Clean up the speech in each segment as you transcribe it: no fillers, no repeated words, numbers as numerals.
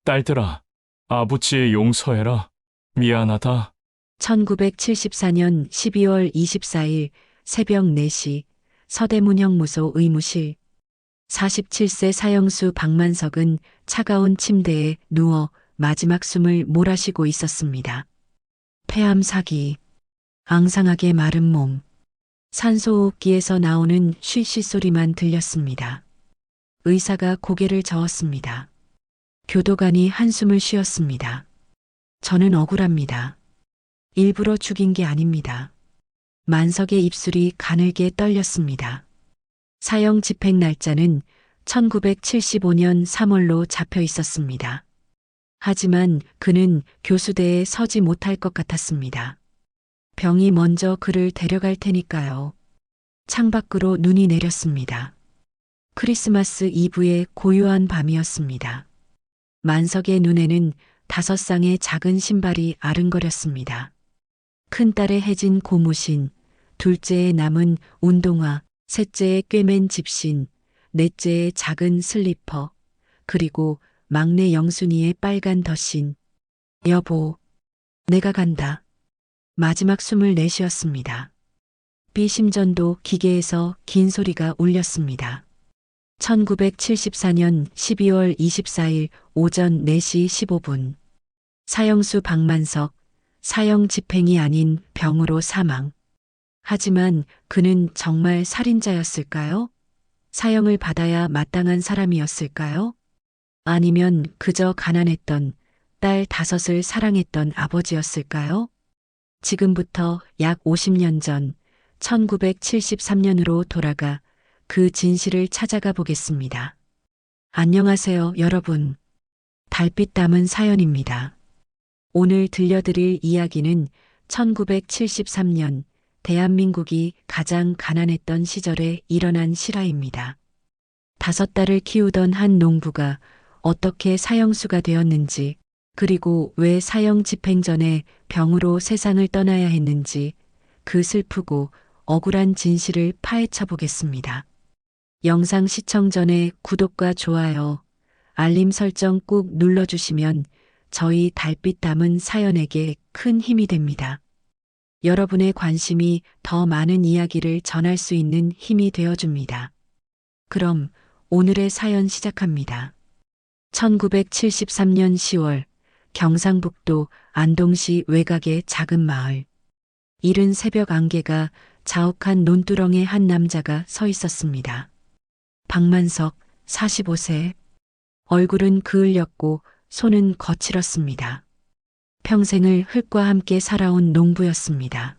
딸들아, 아부지 용서해라. 미안하다. 1974년 12월 24일 새벽 4시 서대문형무소 의무실 47세 사형수 박만석은 차가운 침대에 누워 마지막 숨을 몰아쉬고 있었습니다. 폐암 사기, 앙상하게 마른 몸, 산소호흡기에서 나오는 쉬쉬 소리만 들렸습니다. 의사가 고개를 저었습니다. 교도관이 한숨을 쉬었습니다. 저는 억울합니다. 일부러 죽인 게 아닙니다. 만석의 입술이 가늘게 떨렸습니다. 사형 집행 날짜는 1975년 3월로 잡혀 있었습니다. 하지만 그는 교수대에 서지 못할 것 같았습니다. 병이 먼저 그를 데려갈 테니까요. 창밖으로 눈이 내렸습니다. 크리스마스 이브의 고요한 밤이었습니다. 만석의 눈에는 5쌍의 작은 신발이 아른거렸습니다. 큰딸의 해진 고무신, 둘째의 남은 운동화, 셋째의 꿰맨 집신, 넷째의 작은 슬리퍼, 그리고 막내 영순이의 빨간 덧신. 여보, 내가 간다. 마지막 숨을 내쉬었습니다. 비심전도 기계에서 긴 소리가 울렸습니다. 1974년 12월 24일 오전 4시 15분. 사형수 박만석, 사형 집행이 아닌 병으로 사망. 하지만 그는 정말 살인자였을까요? 사형을 받아야 마땅한 사람이었을까요? 아니면 그저 가난했던 딸 5을 사랑했던 아버지였을까요? 지금부터 약 50년 전 1973년으로 돌아가 그 진실을 찾아가 보겠습니다. 안녕하세요, 여러분. 달빛 담은 사연입니다. 오늘 들려드릴 이야기는 1973년 대한민국이 가장 가난했던 시절에 일어난 실화입니다. 5딸을 키우던 한 농부가 어떻게 사형수가 되었는지, 그리고 왜 사형 집행 전에 병으로 세상을 떠나야 했는지 그 슬프고 억울한 진실을 파헤쳐 보겠습니다. 영상 시청 전에 구독과 좋아요, 알림 설정 꾹 눌러주시면 저희 달빛 담은 사연에게 큰 힘이 됩니다. 여러분의 관심이 더 많은 이야기를 전할 수 있는 힘이 되어줍니다. 그럼 오늘의 사연 시작합니다. 1973년 10월 경상북도 안동시 외곽의 작은 마을. 이른 새벽 안개가 자욱한 논두렁에 한 남자가 서 있었습니다. 박만석, 45세. 얼굴은 그을렸고 손은 거칠었습니다. 평생을 흙과 함께 살아온 농부였습니다.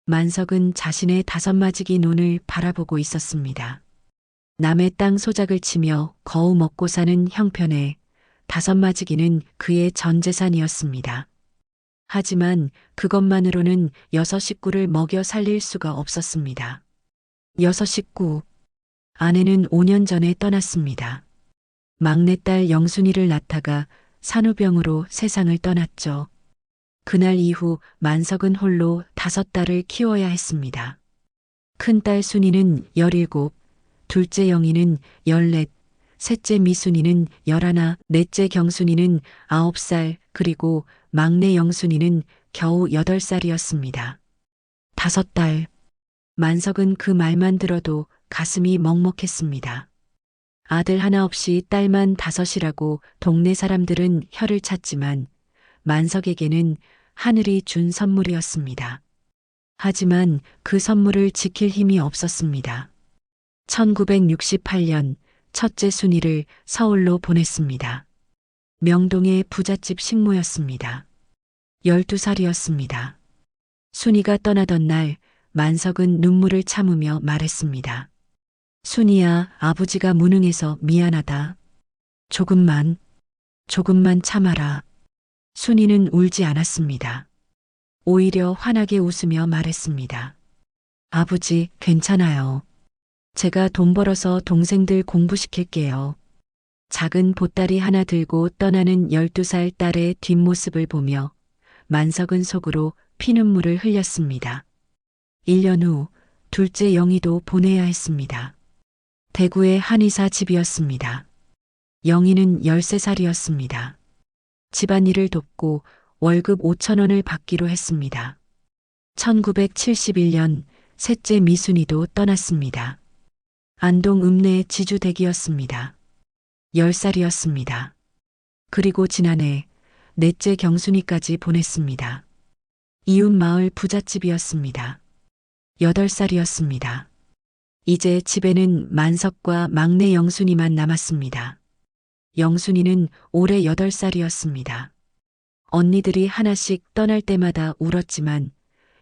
만석은 자신의 5마지기 논을 바라보고 있었습니다. 남의 땅 소작을 치며 거우 먹고 사는 형편에 5마지기는 그의 전 재산이었습니다. 하지만 그것만으로는 6식구를 먹여 살릴 수가 없었습니다. 6식구. 아내는 5년 전에 떠났습니다. 막내딸 영순이를 낳다가 산후병으로 세상을 떠났죠. 그날 이후 만석은 홀로 5딸을 키워야 했습니다. 큰딸 순이는 17, 둘째 영희는 14, 셋째 미순이는 11, 넷째 경순이는 9살, 그리고 막내 영순이는 겨우 8살이었습니다. 5딸. 만석은 그 말만 들어도 가슴이 먹먹했습니다. 아들 하나 없이 딸만 5이라고 동네 사람들은 혀를 찼지만 만석에게는 하늘이 준 선물이었습니다. 하지만 그 선물을 지킬 힘이 없었습니다. 1968년 첫째 순이를 서울로 보냈습니다. 명동의 부잣집 식모였습니다. 12살이었습니다. 순이가 떠나던 날 만석은 눈물을 참으며 말했습니다. 순이야, 아버지가 무능해서 미안하다. 조금만 참아라. 순이는 울지 않았습니다. 오히려 환하게 웃으며 말했습니다. 아버지, 괜찮아요. 제가 돈 벌어서 동생들 공부시킬게요. 작은 보따리 하나 들고 떠나는 12살 딸의 뒷모습을 보며 만석은 속으로 피눈물을 흘렸습니다. 1년 후 둘째 영희도 보내야 했습니다. 대구의 한의사 집이었습니다. 영희는 13살이었습니다. 집안일을 돕고 월급 5천 원을 받기로 했습니다. 1971년 셋째 미순이도 떠났습니다. 안동 읍내 지주댁이었습니다. 10살이었습니다. 그리고 지난해 넷째 경순이까지 보냈습니다. 이웃 마을 부잣집이었습니다. 8살이었습니다. 이제 집에는 만석과 막내 영순이만 남았습니다. 영순이는 올해 8살이었습니다. 언니들이 하나씩 떠날 때마다 울었지만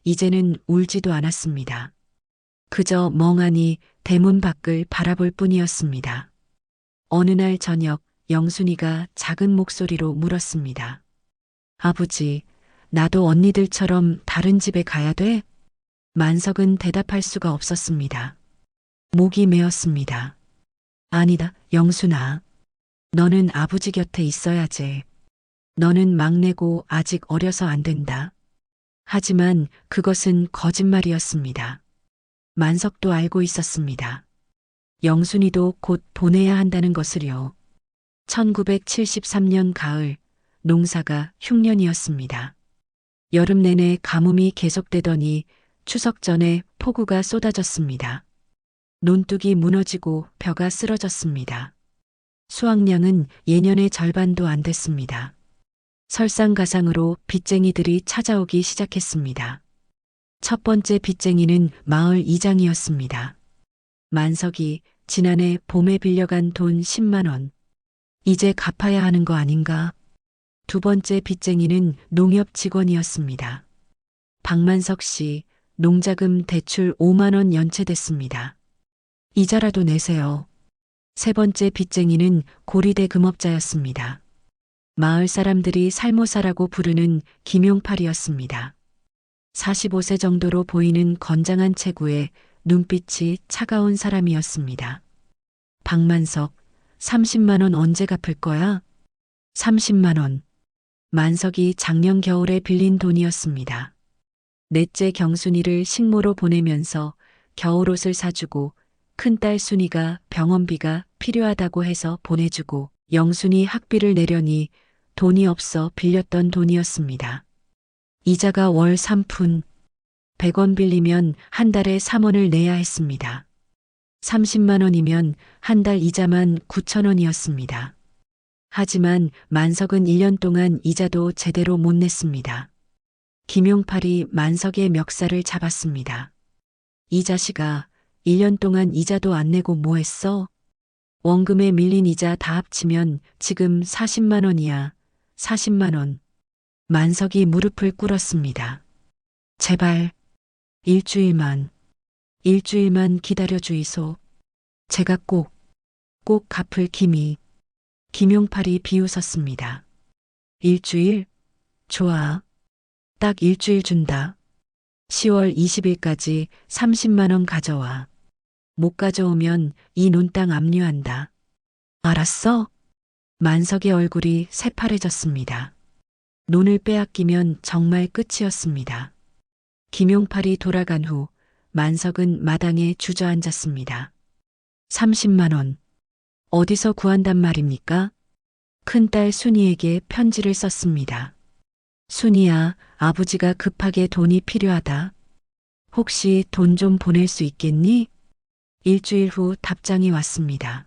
이제는 울지도 않았습니다. 그저 멍하니 대문 밖을 바라볼 뿐이었습니다. 어느 날 저녁 영순이가 작은 목소리로 물었습니다. 아버지, 나도 언니들처럼 다른 집에 가야 돼? 만석은 대답할 수가 없었습니다. 목이 메었습니다. 아니다, 영순아. 너는 아버지 곁에 있어야지. 너는 막내고 아직 어려서 안 된다. 하지만 그것은 거짓말이었습니다. 만석도 알고 있었습니다. 영순이도 곧 보내야 한다는 것을요. 1973년 가을, 농사가 흉년이었습니다. 여름 내내 가뭄이 계속되더니 추석 전에 폭우가 쏟아졌습니다. 논둑이 무너지고 벼가 쓰러졌습니다. 수확량은 예년의 절반도 안 됐습니다. 설상가상으로 빚쟁이들이 찾아오기 시작했습니다. 첫 번째 빚쟁이는 마을 이장이었습니다. 만석이 지난해 봄에 빌려간 돈 10만 원. 이제 갚아야 하는 거 아닌가? 두 번째 빚쟁이는 농협 직원이었습니다. 박만석 씨, 농자금 대출 5만 원 연체됐습니다. 이자라도 내세요. 세 번째 빚쟁이는 고리대 금업자였습니다. 마을 사람들이 살모사라고 부르는 김용팔이었습니다. 45세 정도로 보이는 건장한 체구에 눈빛이 차가운 사람이었습니다. 박만석, 30만 원 언제 갚을 거야? 30만 원. 만석이 작년 겨울에 빌린 돈이었습니다. 넷째 경순이를 식모로 보내면서 겨울옷을 사주고 큰딸 순이가 병원비가 필요하다고 해서 보내주고 영순이 학비를 내려니 돈이 없어 빌렸던 돈이었습니다. 이자가 월 3푼, 100원 빌리면 한 달에 3원을 내야 했습니다. 30만 원이면 한 달 이자만 9천 원이었습니다. 하지만 만석은 1년 동안 이자도 제대로 못 냈습니다. 김용팔이 만석의 멱살을 잡았습니다. 이 자식아, 1년 동안 이자도 안 내고 뭐 했어? 원금에 밀린 이자 다 합치면 지금 40만 원이야. 40만 원. 만석이 무릎을 꿇었습니다. 제발, 일주일만 기다려 주이소. 제가 꼭 갚을 김이. 김용팔이 비웃었습니다. 일주일? 좋아. 딱 일주일 준다. 10월 20일까지 30만 원 가져와. 못 가져오면 이 논땅 압류한다. 알았어? 만석의 얼굴이 새파래졌습니다. 논을 빼앗기면 정말 끝이었습니다. 김용팔이 돌아간 후 만석은 마당에 주저앉았습니다. 30만 원. 어디서 구한단 말입니까? 큰딸 순이에게 편지를 썼습니다. 순이야, 아버지가 급하게 돈이 필요하다. 혹시 돈 좀 보낼 수 있겠니? 일주일 후 답장이 왔습니다.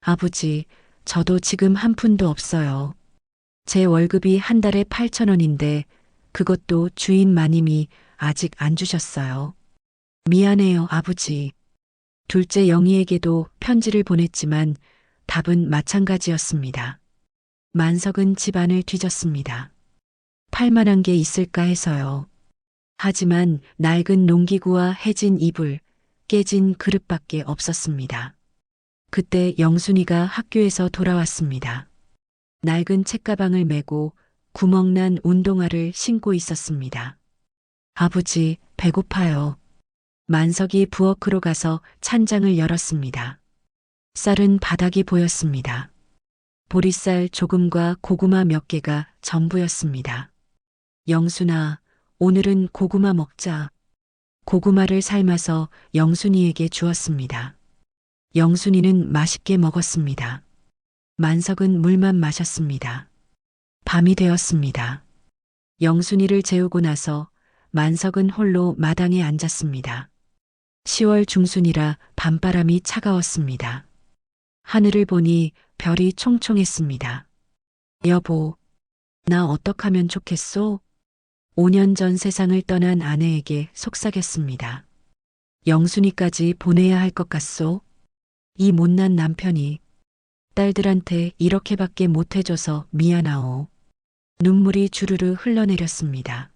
아버지, 저도 지금 한 푼도 없어요. 제 월급이 한 달에 8천 원인데 그것도 주인 마님이 아직 안 주셨어요. 미안해요, 아버지. 둘째 영희에게도 편지를 보냈지만 답은 마찬가지였습니다. 만석은 집안을 뒤졌습니다. 팔만한 게 있을까 해서요. 하지만 낡은 농기구와 해진 이불, 깨진 그릇밖에 없었습니다. 그때 영순이가 학교에서 돌아왔습니다. 낡은 책가방을 메고 구멍난 운동화를 신고 있었습니다. 아버지, 배고파요. 만석이 부엌으로 가서 찬장을 열었습니다. 쌀은 바닥이 보였습니다. 보리쌀 조금과 고구마 몇 개가 전부였습니다. 영순아, 오늘은 고구마 먹자. 고구마를 삶아서 영순이에게 주었습니다. 영순이는 맛있게 먹었습니다. 만석은 물만 마셨습니다. 밤이 되었습니다. 영순이를 재우고 나서 만석은 홀로 마당에 앉았습니다. 10월 중순이라 밤바람이 차가웠습니다. 하늘을 보니 별이 총총했습니다. 여보, 나 어떡하면 좋겠소? 5년 전 세상을 떠난 아내에게 속삭였습니다. 영순이까지 보내야 할 것 같소? 이 못난 남편이 딸들한테 이렇게밖에 못해줘서 미안하오. 눈물이 주르르 흘러내렸습니다.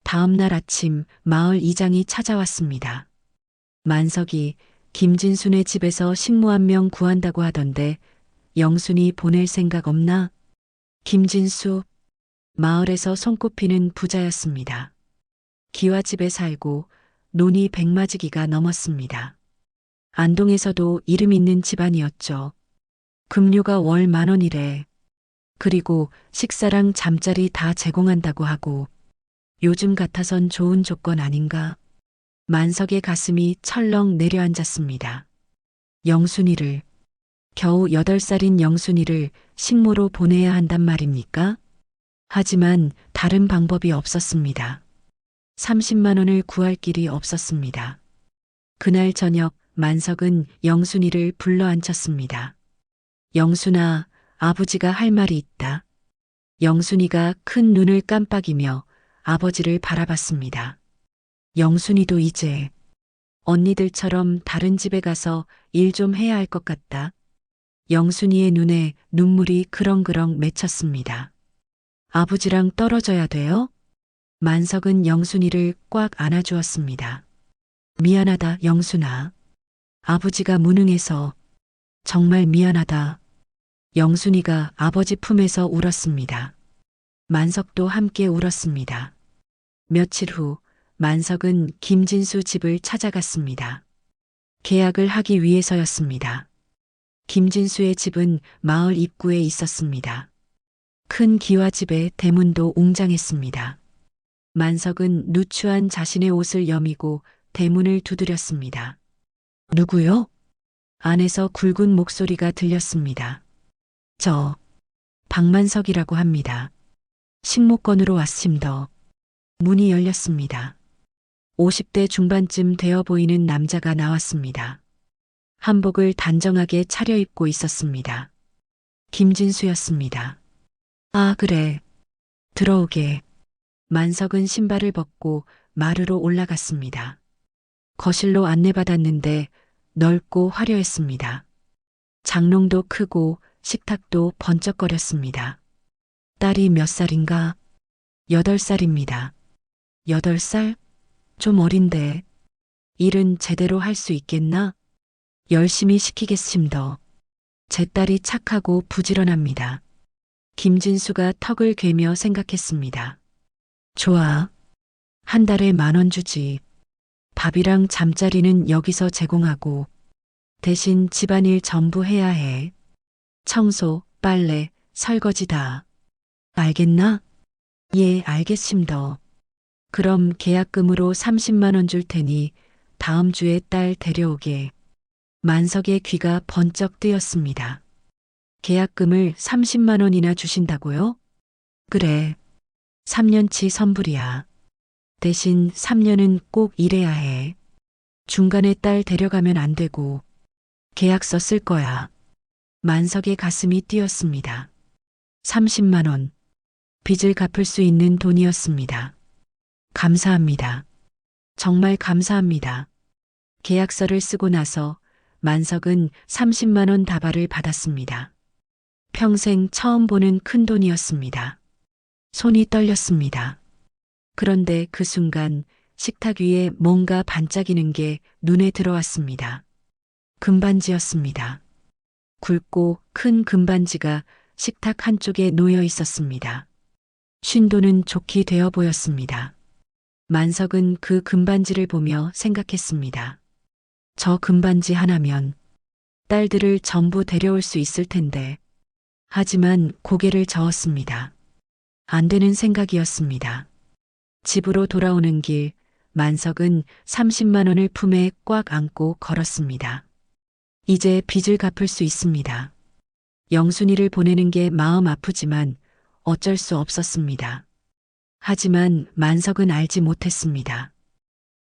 다음 날 아침 마을 이장이 찾아왔습니다. 만석이 김진순의 집에서 식모 한 명 구한다고 하던데 영순이 보낼 생각 없나? 김진수, 마을에서 손꼽히는 부자였습니다. 기와집에 살고 논이 100마지기가 넘었습니다. 안동에서도 이름 있는 집안이었죠. 급료가 월 10,000원이래. 그리고 식사랑 잠자리 다 제공한다고 하고 요즘 같아선 좋은 조건 아닌가? 만석의 가슴이 철렁 내려앉았습니다. 영순이를, 겨우 8살인 영순이를 식모로 보내야 한단 말입니까? 하지만 다른 방법이 없었습니다. 30만 원을 구할 길이 없었습니다. 그날 저녁 만석은 영순이를 불러 앉혔습니다. 영순아, 아버지가 할 말이 있다. 영순이가 큰 눈을 깜빡이며 아버지를 바라봤습니다. 영순이도 이제 언니들처럼 다른 집에 가서 일 좀 해야 할 것 같다. 영순이의 눈에 눈물이 그렁그렁 맺혔습니다. 아버지랑 떨어져야 돼요? 만석은 영순이를 꽉 안아주었습니다. 미안하다, 영순아. 아버지가 무능해서 정말 미안하다. 영순이가 아버지 품에서 울었습니다. 만석도 함께 울었습니다. 며칠 후 만석은 김진수 집을 찾아갔습니다. 계약을 하기 위해서였습니다. 김진수의 집은 마을 입구에 있었습니다. 큰 기와집에 대문도 웅장했습니다. 만석은 누추한 자신의 옷을 여미고 대문을 두드렸습니다. 누구요? 안에서 굵은 목소리가 들렸습니다. 저, 박만석이라고 합니다. 식모권으로 왔습니다. 문이 열렸습니다. 50대 중반쯤 되어 보이는 남자가 나왔습니다. 한복을 단정하게 차려입고 있었습니다. 김진수였습니다. 아, 그래. 들어오게. 만석은 신발을 벗고 마루로 올라갔습니다. 거실로 안내받았는데 넓고 화려했습니다. 장롱도 크고 식탁도 번쩍거렸습니다. 딸이 몇 살인가? 8살입니다. 8살? 좀 어린데. 일은 제대로 할 수 있겠나? 열심히 시키겠습니다. 제 딸이 착하고 부지런합니다. 김진수가 턱을 괴며 생각했습니다. 좋아. 한 달에 10,000원 주지. 밥이랑 잠자리는 여기서 제공하고 대신 집안일 전부 해야 해. 청소, 빨래, 설거지 다. 알겠나? 예, 알겠습니다. 그럼 계약금으로 30만 원 줄 테니 다음 주에 딸 데려오게. 만석의 귀가 번쩍 뜨였습니다. 계약금을 30만 원이나 주신다고요? 그래. 3년치 선불이야. 대신 3년은 꼭 일해야 해. 중간에 딸 데려가면 안 되고 계약서 쓸 거야. 만석의 가슴이 뛰었습니다. 30만 원. 빚을 갚을 수 있는 돈이었습니다. 감사합니다. 정말 감사합니다. 계약서를 쓰고 나서 만석은 30만 원 다발을 받았습니다. 평생 처음 보는 큰 돈이었습니다. 손이 떨렸습니다. 그런데 그 순간 식탁 위에 뭔가 반짝이는 게 눈에 들어왔습니다. 금반지였습니다. 굵고 큰 금반지가 식탁 한쪽에 놓여 있었습니다. 쉰돈은 좋게 되어 보였습니다. 만석은 그 금반지를 보며 생각했습니다. 저 금반지 하나면 딸들을 전부 데려올 수 있을 텐데. 하지만 고개를 저었습니다. 안 되는 생각이었습니다. 집으로 돌아오는 길, 만석은 30만 원을 품에 꽉 안고 걸었습니다. 이제 빚을 갚을 수 있습니다. 영순이를 보내는 게 마음 아프지만 어쩔 수 없었습니다. 하지만 만석은 알지 못했습니다.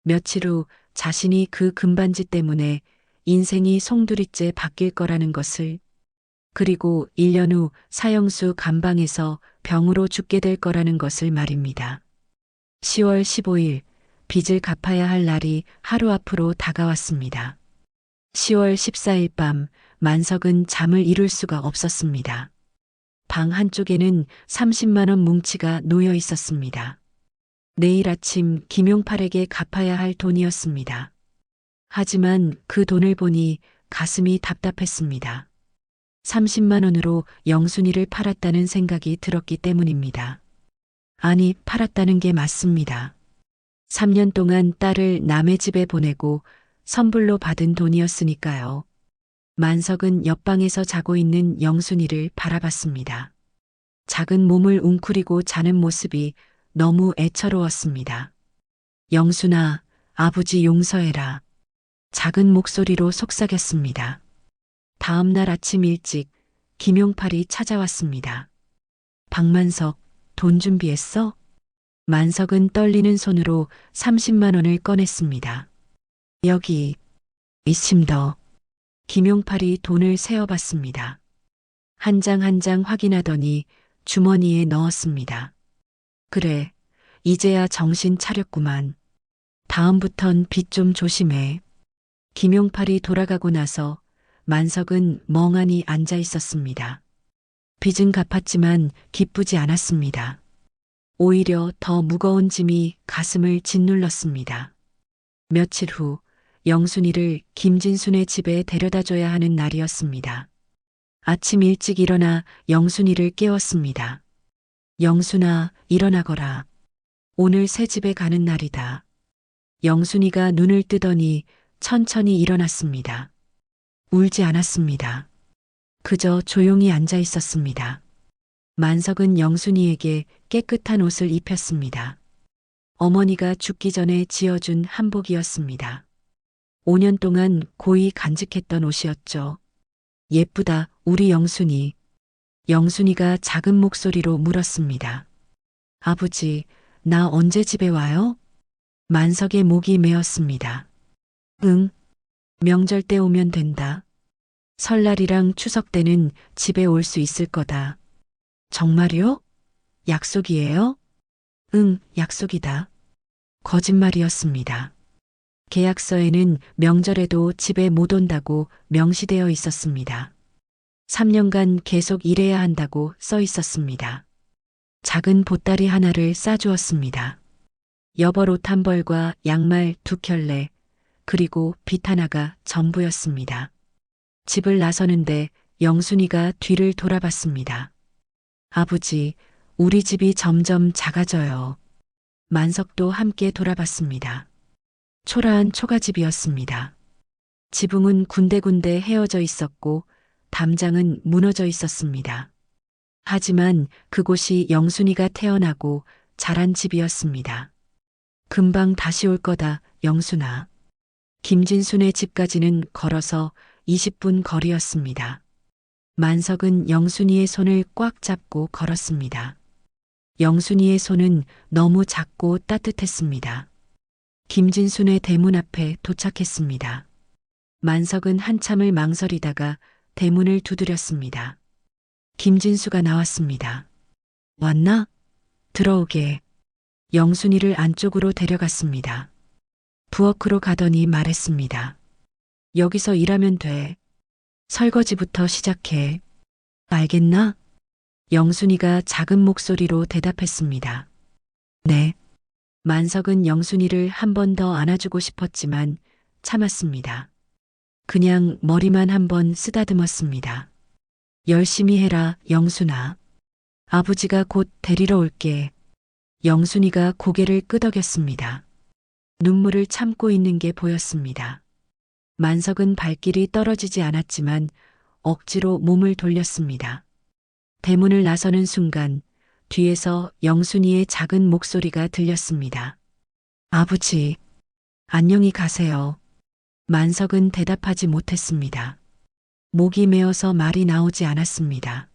며칠 후 자신이 그 금반지 때문에 인생이 송두리째 바뀔 거라는 것을, 그리고 1년 후 사형수 감방에서 병으로 죽게 될 거라는 것을 말입니다. 10월 15일, 빚을 갚아야 할 날이 하루 앞으로 다가왔습니다. 10월 14일 밤, 만석은 잠을 이룰 수가 없었습니다. 방 한쪽에는 30만 원 뭉치가 놓여 있었습니다. 내일 아침 김용팔에게 갚아야 할 돈이었습니다. 하지만 그 돈을 보니 가슴이 답답했습니다. 30만 원으로 영순이를 팔았다는 생각이 들었기 때문입니다. 아니, 팔았다는 게 맞습니다. 3년 동안 딸을 남의 집에 보내고 선불로 받은 돈이었으니까요. 만석은 옆방에서 자고 있는 영순이를 바라봤습니다. 작은 몸을 웅크리고 자는 모습이 너무 애처로웠습니다. 영순아, 아버지 용서해라. 작은 목소리로 속삭였습니다. 다음 날 아침 일찍 김용팔이 찾아왔습니다. 박만석, 돈 준비했어? 만석은 떨리는 손으로 30만 원을 꺼냈습니다. 여기, 있습니다. 김용팔이 돈을 세어봤습니다. 한 장 한 장 확인하더니 주머니에 넣었습니다. 그래, 이제야 정신 차렸구만. 다음부턴 빚 좀 조심해. 김용팔이 돌아가고 나서 만석은 멍하니 앉아 있었습니다. 빚은 갚았지만 기쁘지 않았습니다. 오히려 더 무거운 짐이 가슴을 짓눌렀습니다. 며칠 후 영순이를 김진순의 집에 데려다 줘야 하는 날이었습니다. 아침 일찍 일어나 영순이를 깨웠습니다. 영순아, 일어나거라. 오늘 새 집에 가는 날이다. 영순이가 눈을 뜨더니 천천히 일어났습니다. 울지 않았습니다. 그저 조용히 앉아 있었습니다. 만석은 영순이에게 깨끗한 옷을 입혔습니다. 어머니가 죽기 전에 지어준 한복이었습니다. 5년 동안 고이 간직했던 옷이었죠. 예쁘다, 우리 영순이. 영순이가 작은 목소리로 물었습니다. 아버지, 나 언제 집에 와요? 만석의 목이 메었습니다. 응, 명절 때 오면 된다. 설날이랑 추석 때는 집에 올 수 있을 거다. 정말요? 약속이에요? 응, 약속이다. 거짓말이었습니다. 계약서에는 명절에도 집에 못 온다고 명시되어 있었습니다. 3년간 계속 일해야 한다고 써 있었습니다. 작은 보따리 하나를 싸주었습니다. 여벌 옷 한 벌과 양말 2켤레, 그리고 빚 하나가 전부였습니다. 집을 나서는데 영순이가 뒤를 돌아봤습니다. 아버지, 우리 집이 점점 작아져요. 만석도 함께 돌아봤습니다. 초라한 초가집이었습니다. 지붕은 군데군데 헤어져 있었고 담장은 무너져 있었습니다. 하지만 그곳이 영순이가 태어나고 자란 집이었습니다. 금방 다시 올 거다, 영순아. 김진순의 집까지는 걸어서 20분 거리였습니다. 만석은 영순이의 손을 꽉 잡고 걸었습니다. 영순이의 손은 너무 작고 따뜻했습니다. 김진순의 대문 앞에 도착했습니다. 만석은 한참을 망설이다가 대문을 두드렸습니다. 김진수가 나왔습니다. 왔나? 들어오게. 영순이를 안쪽으로 데려갔습니다. 부엌으로 가더니 말했습니다. 여기서 일하면 돼. 설거지부터 시작해. 알겠나? 영순이가 작은 목소리로 대답했습니다. 네. 만석은 영순이를 한 번 더 안아주고 싶었지만 참았습니다. 그냥 머리만 한 번 쓰다듬었습니다. 열심히 해라, 영순아. 아버지가 곧 데리러 올게. 영순이가 고개를 끄덕였습니다. 눈물을 참고 있는 게 보였습니다. 만석은 발길이 떨어지지 않았지만 억지로 몸을 돌렸습니다. 대문을 나서는 순간 뒤에서 영순이의 작은 목소리가 들렸습니다. 아버지, 안녕히 가세요. 만석은 대답하지 못했습니다. 목이 메어서 말이 나오지 않았습니다.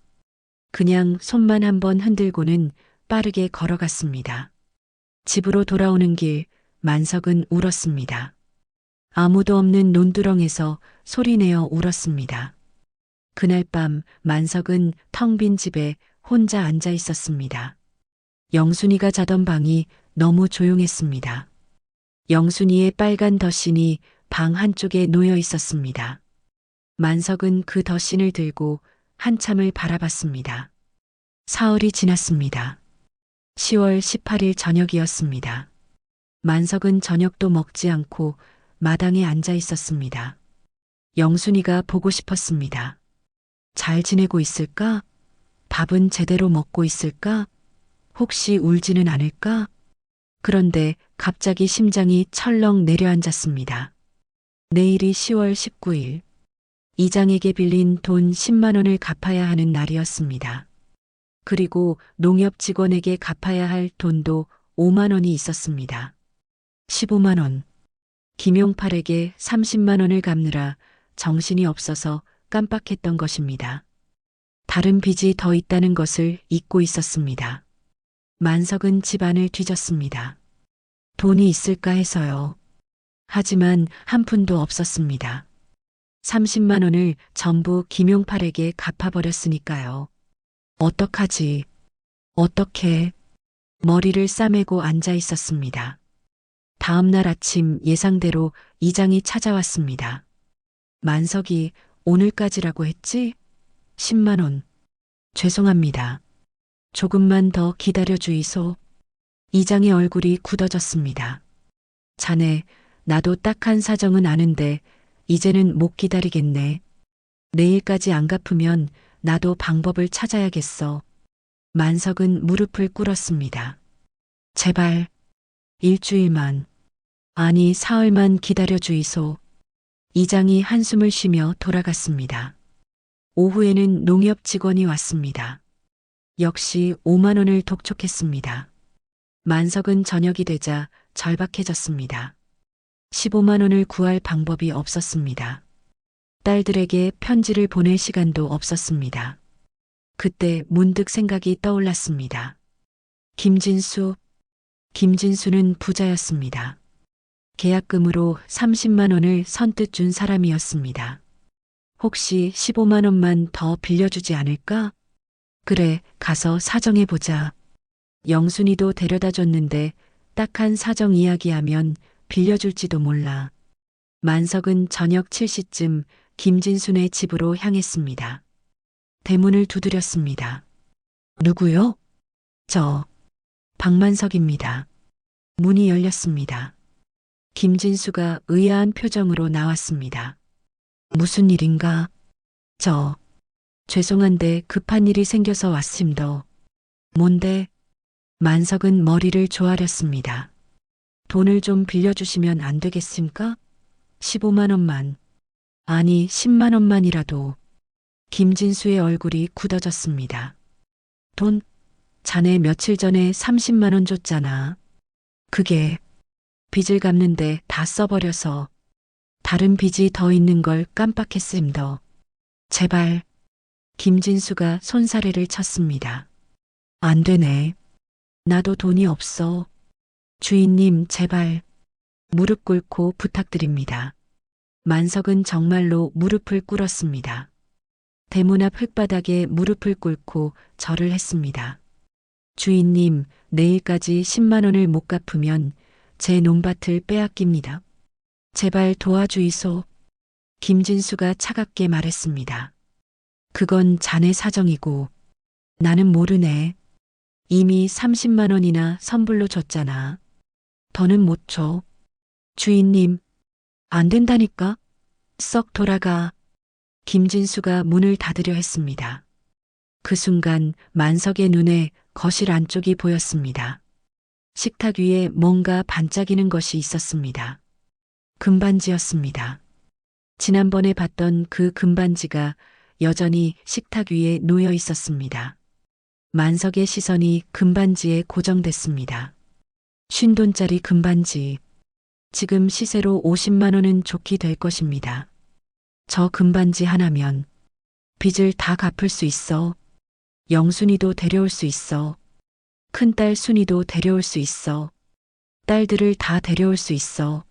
그냥 손만 한번 흔들고는 빠르게 걸어갔습니다. 집으로 돌아오는 길 만석은 울었습니다. 아무도 없는 논두렁에서 소리내어 울었습니다. 그날 밤 만석은 텅 빈 집에 혼자 앉아 있었습니다. 영순이가 자던 방이 너무 조용했습니다. 영순이의 빨간 덧신이 방 한쪽에 놓여 있었습니다. 만석은 그 덧신을 들고 한참을 바라봤습니다. 사흘이 지났습니다. 10월 18일 저녁이었습니다. 만석은 저녁도 먹지 않고 마당에 앉아 있었습니다. 영순이가 보고 싶었습니다. 잘 지내고 있을까? 밥은 제대로 먹고 있을까? 혹시 울지는 않을까? 그런데 갑자기 심장이 철렁 내려앉았습니다. 내일이 10월 19일. 이장에게 빌린 돈 10만 원을 갚아야 하는 날이었습니다. 그리고 농협 직원에게 갚아야 할 돈도 5만 원이 있었습니다. 15만 원. 김용팔에게 30만 원을 갚느라 정신이 없어서 깜빡했던 것입니다. 다른 빚이 더 있다는 것을 잊고 있었습니다. 만석은 집안을 뒤졌습니다. 돈이 있을까 해서요. 하지만 한 푼도 없었습니다. 30만 원을 전부 김용팔에게 갚아버렸으니까요. 어떡하지? 어떻게? 머리를 싸매고 앉아 있었습니다. 다음 날 아침 예상대로 이장이 찾아왔습니다. 만석이 오늘까지라고 했지? 10만 원. 죄송합니다. 조금만 더 기다려 주이소. 이장의 얼굴이 굳어졌습니다. 자네, 나도 딱한 사정은 아는데 이제는 못 기다리겠네. 내일까지 안 갚으면 나도 방법을 찾아야겠어. 만석은 무릎을 꿇었습니다. 제발, 일주일만, 아니 사흘만 기다려 주이소. 이장이 한숨을 쉬며 돌아갔습니다. 오후에는 농협 직원이 왔습니다. 역시 5만 원을 독촉했습니다. 만석은 저녁이 되자 절박해졌습니다. 15만 원을 구할 방법이 없었습니다. 딸들에게 편지를 보낼 시간도 없었습니다. 그때 문득 생각이 떠올랐습니다. 김진수는 부자였습니다. 계약금으로 30만 원을 선뜻 준 사람이었습니다. 혹시 15만 원만 더 빌려주지 않을까? 그래, 가서 사정해보자. 영순이도 데려다 줬는데 딱한 사정 이야기하면 빌려줄지도 몰라. 만석은 저녁 7시쯤 김진순의 집으로 향했습니다. 대문을 두드렸습니다. 누구요? 저, 박만석입니다. 문이 열렸습니다. 김진수가 의아한 표정으로 나왔습니다. 무슨 일인가? 죄송한데 급한 일이 생겨서 왔습니다. 뭔데? 만석은 머리를 조아렸습니다. 돈을 좀 빌려주시면 안 되겠습니까? 15만 원만. 아니 10만 원만이라도. 김진수의 얼굴이 굳어졌습니다. 돈? 자네 며칠 전에 30만 원 줬잖아. 그게 빚을 갚는데 다 써버려서 다른 빚이 더 있는 걸 깜빡했습니다. 제발. 김진수가 손사래를 쳤습니다. 안 되네. 나도 돈이 없어. 주인님 제발. 무릎 꿇고 부탁드립니다. 만석은 정말로 무릎을 꿇었습니다. 대문 앞 흙바닥에 무릎을 꿇고 절을 했습니다. 주인님, 내일까지 10만 원을 못 갚으면 제 논밭을 빼앗깁니다. 제발 도와주이소. 김진수가 차갑게 말했습니다. 그건 자네 사정이고 나는 모르네. 이미 30만 원이나 선불로 줬잖아. 더는 못 줘. 주인님, 안 된다니까. 썩 돌아가. 김진수가 문을 닫으려 했습니다. 그 순간 만석의 눈에 거실 안쪽이 보였습니다. 식탁 위에 뭔가 반짝이는 것이 있었습니다. 금반지였습니다. 지난번에 봤던 그 금반지가 여전히 식탁 위에 놓여 있었습니다. 만석의 시선이 금반지에 고정됐습니다. 50돈짜리 금반지. 지금 시세로 50만 원은 좋게 될 것입니다. 저 금반지 하나면 빚을 다 갚을 수 있어. 영순이도 데려올 수 있어. 큰딸 순이도 데려올 수 있어. 딸들을 다 데려올 수 있어.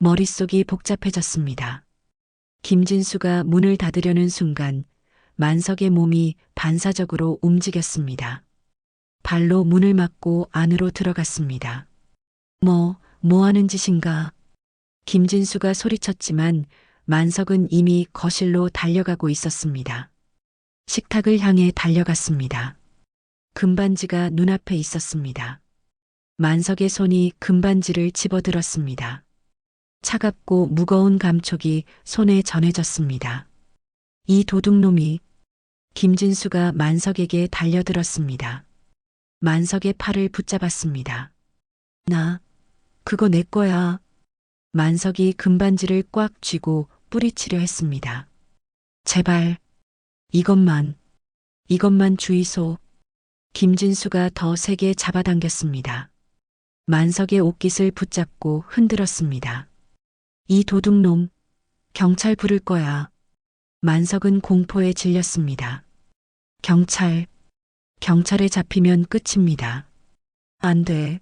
머릿속이 복잡해졌습니다. 김진수가 문을 닫으려는 순간 만석의 몸이 반사적으로 움직였습니다. 발로 문을 막고 안으로 들어갔습니다. 뭐 하는 짓인가? 김진수가 소리쳤지만 만석은 이미 거실로 달려가고 있었습니다. 식탁을 향해 달려갔습니다. 금반지가 눈앞에 있었습니다. 만석의 손이 금반지를 집어들었습니다. 차갑고 무거운 감촉이 손에 전해졌습니다. 이 도둑놈이. 김진수가 만석에게 달려들었습니다. 만석의 팔을 붙잡았습니다. 그거 내 거야. 만석이 금반지를 꽉 쥐고 뿌리치려 했습니다. 제발, 이것만 주이소. 김진수가 더 세게 잡아당겼습니다. 만석의 옷깃을 붙잡고 흔들었습니다. 이 도둑놈, 경찰 부를 거야. 만석은 공포에 질렸습니다. 경찰에 잡히면 끝입니다. 안 돼.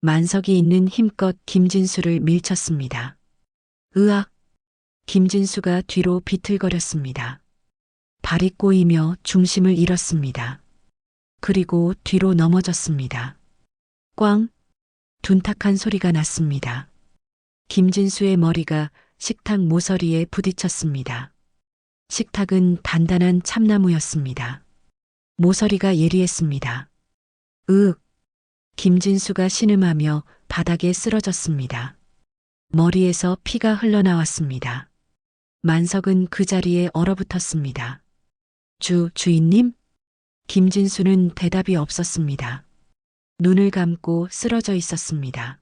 만석이 있는 힘껏 김진수를 밀쳤습니다. 으악! 김진수가 뒤로 비틀거렸습니다. 발이 꼬이며 중심을 잃었습니다. 그리고 뒤로 넘어졌습니다. 꽝! 둔탁한 소리가 났습니다. 김진수의 머리가 식탁 모서리에 부딪혔습니다. 식탁은 단단한 참나무였습니다. 모서리가 예리했습니다. 김진수가 신음하며 바닥에 쓰러졌습니다. 머리에서 피가 흘러나왔습니다. 만석은 그 자리에 얼어붙었습니다. 주인님? 김진수는 대답이 없었습니다. 눈을 감고 쓰러져 있었습니다.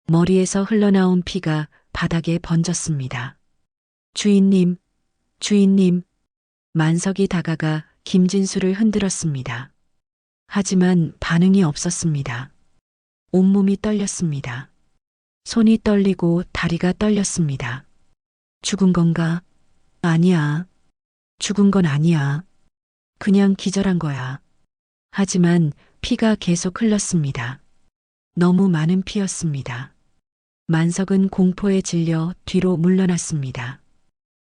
머리에서 흘러나온 피가 바닥에 번졌습니다. 주인님. 만석이 다가가 김진수를 흔들었습니다. 하지만 반응이 없었습니다. 온몸이 떨렸습니다. 손이 떨리고 다리가 떨렸습니다. 죽은 건가? 아니야. 죽은 건 아니야. 그냥 기절한 거야. 하지만 피가 계속 흘렀습니다. 너무 많은 피였습니다. 만석은 공포에 질려 뒤로 물러났습니다.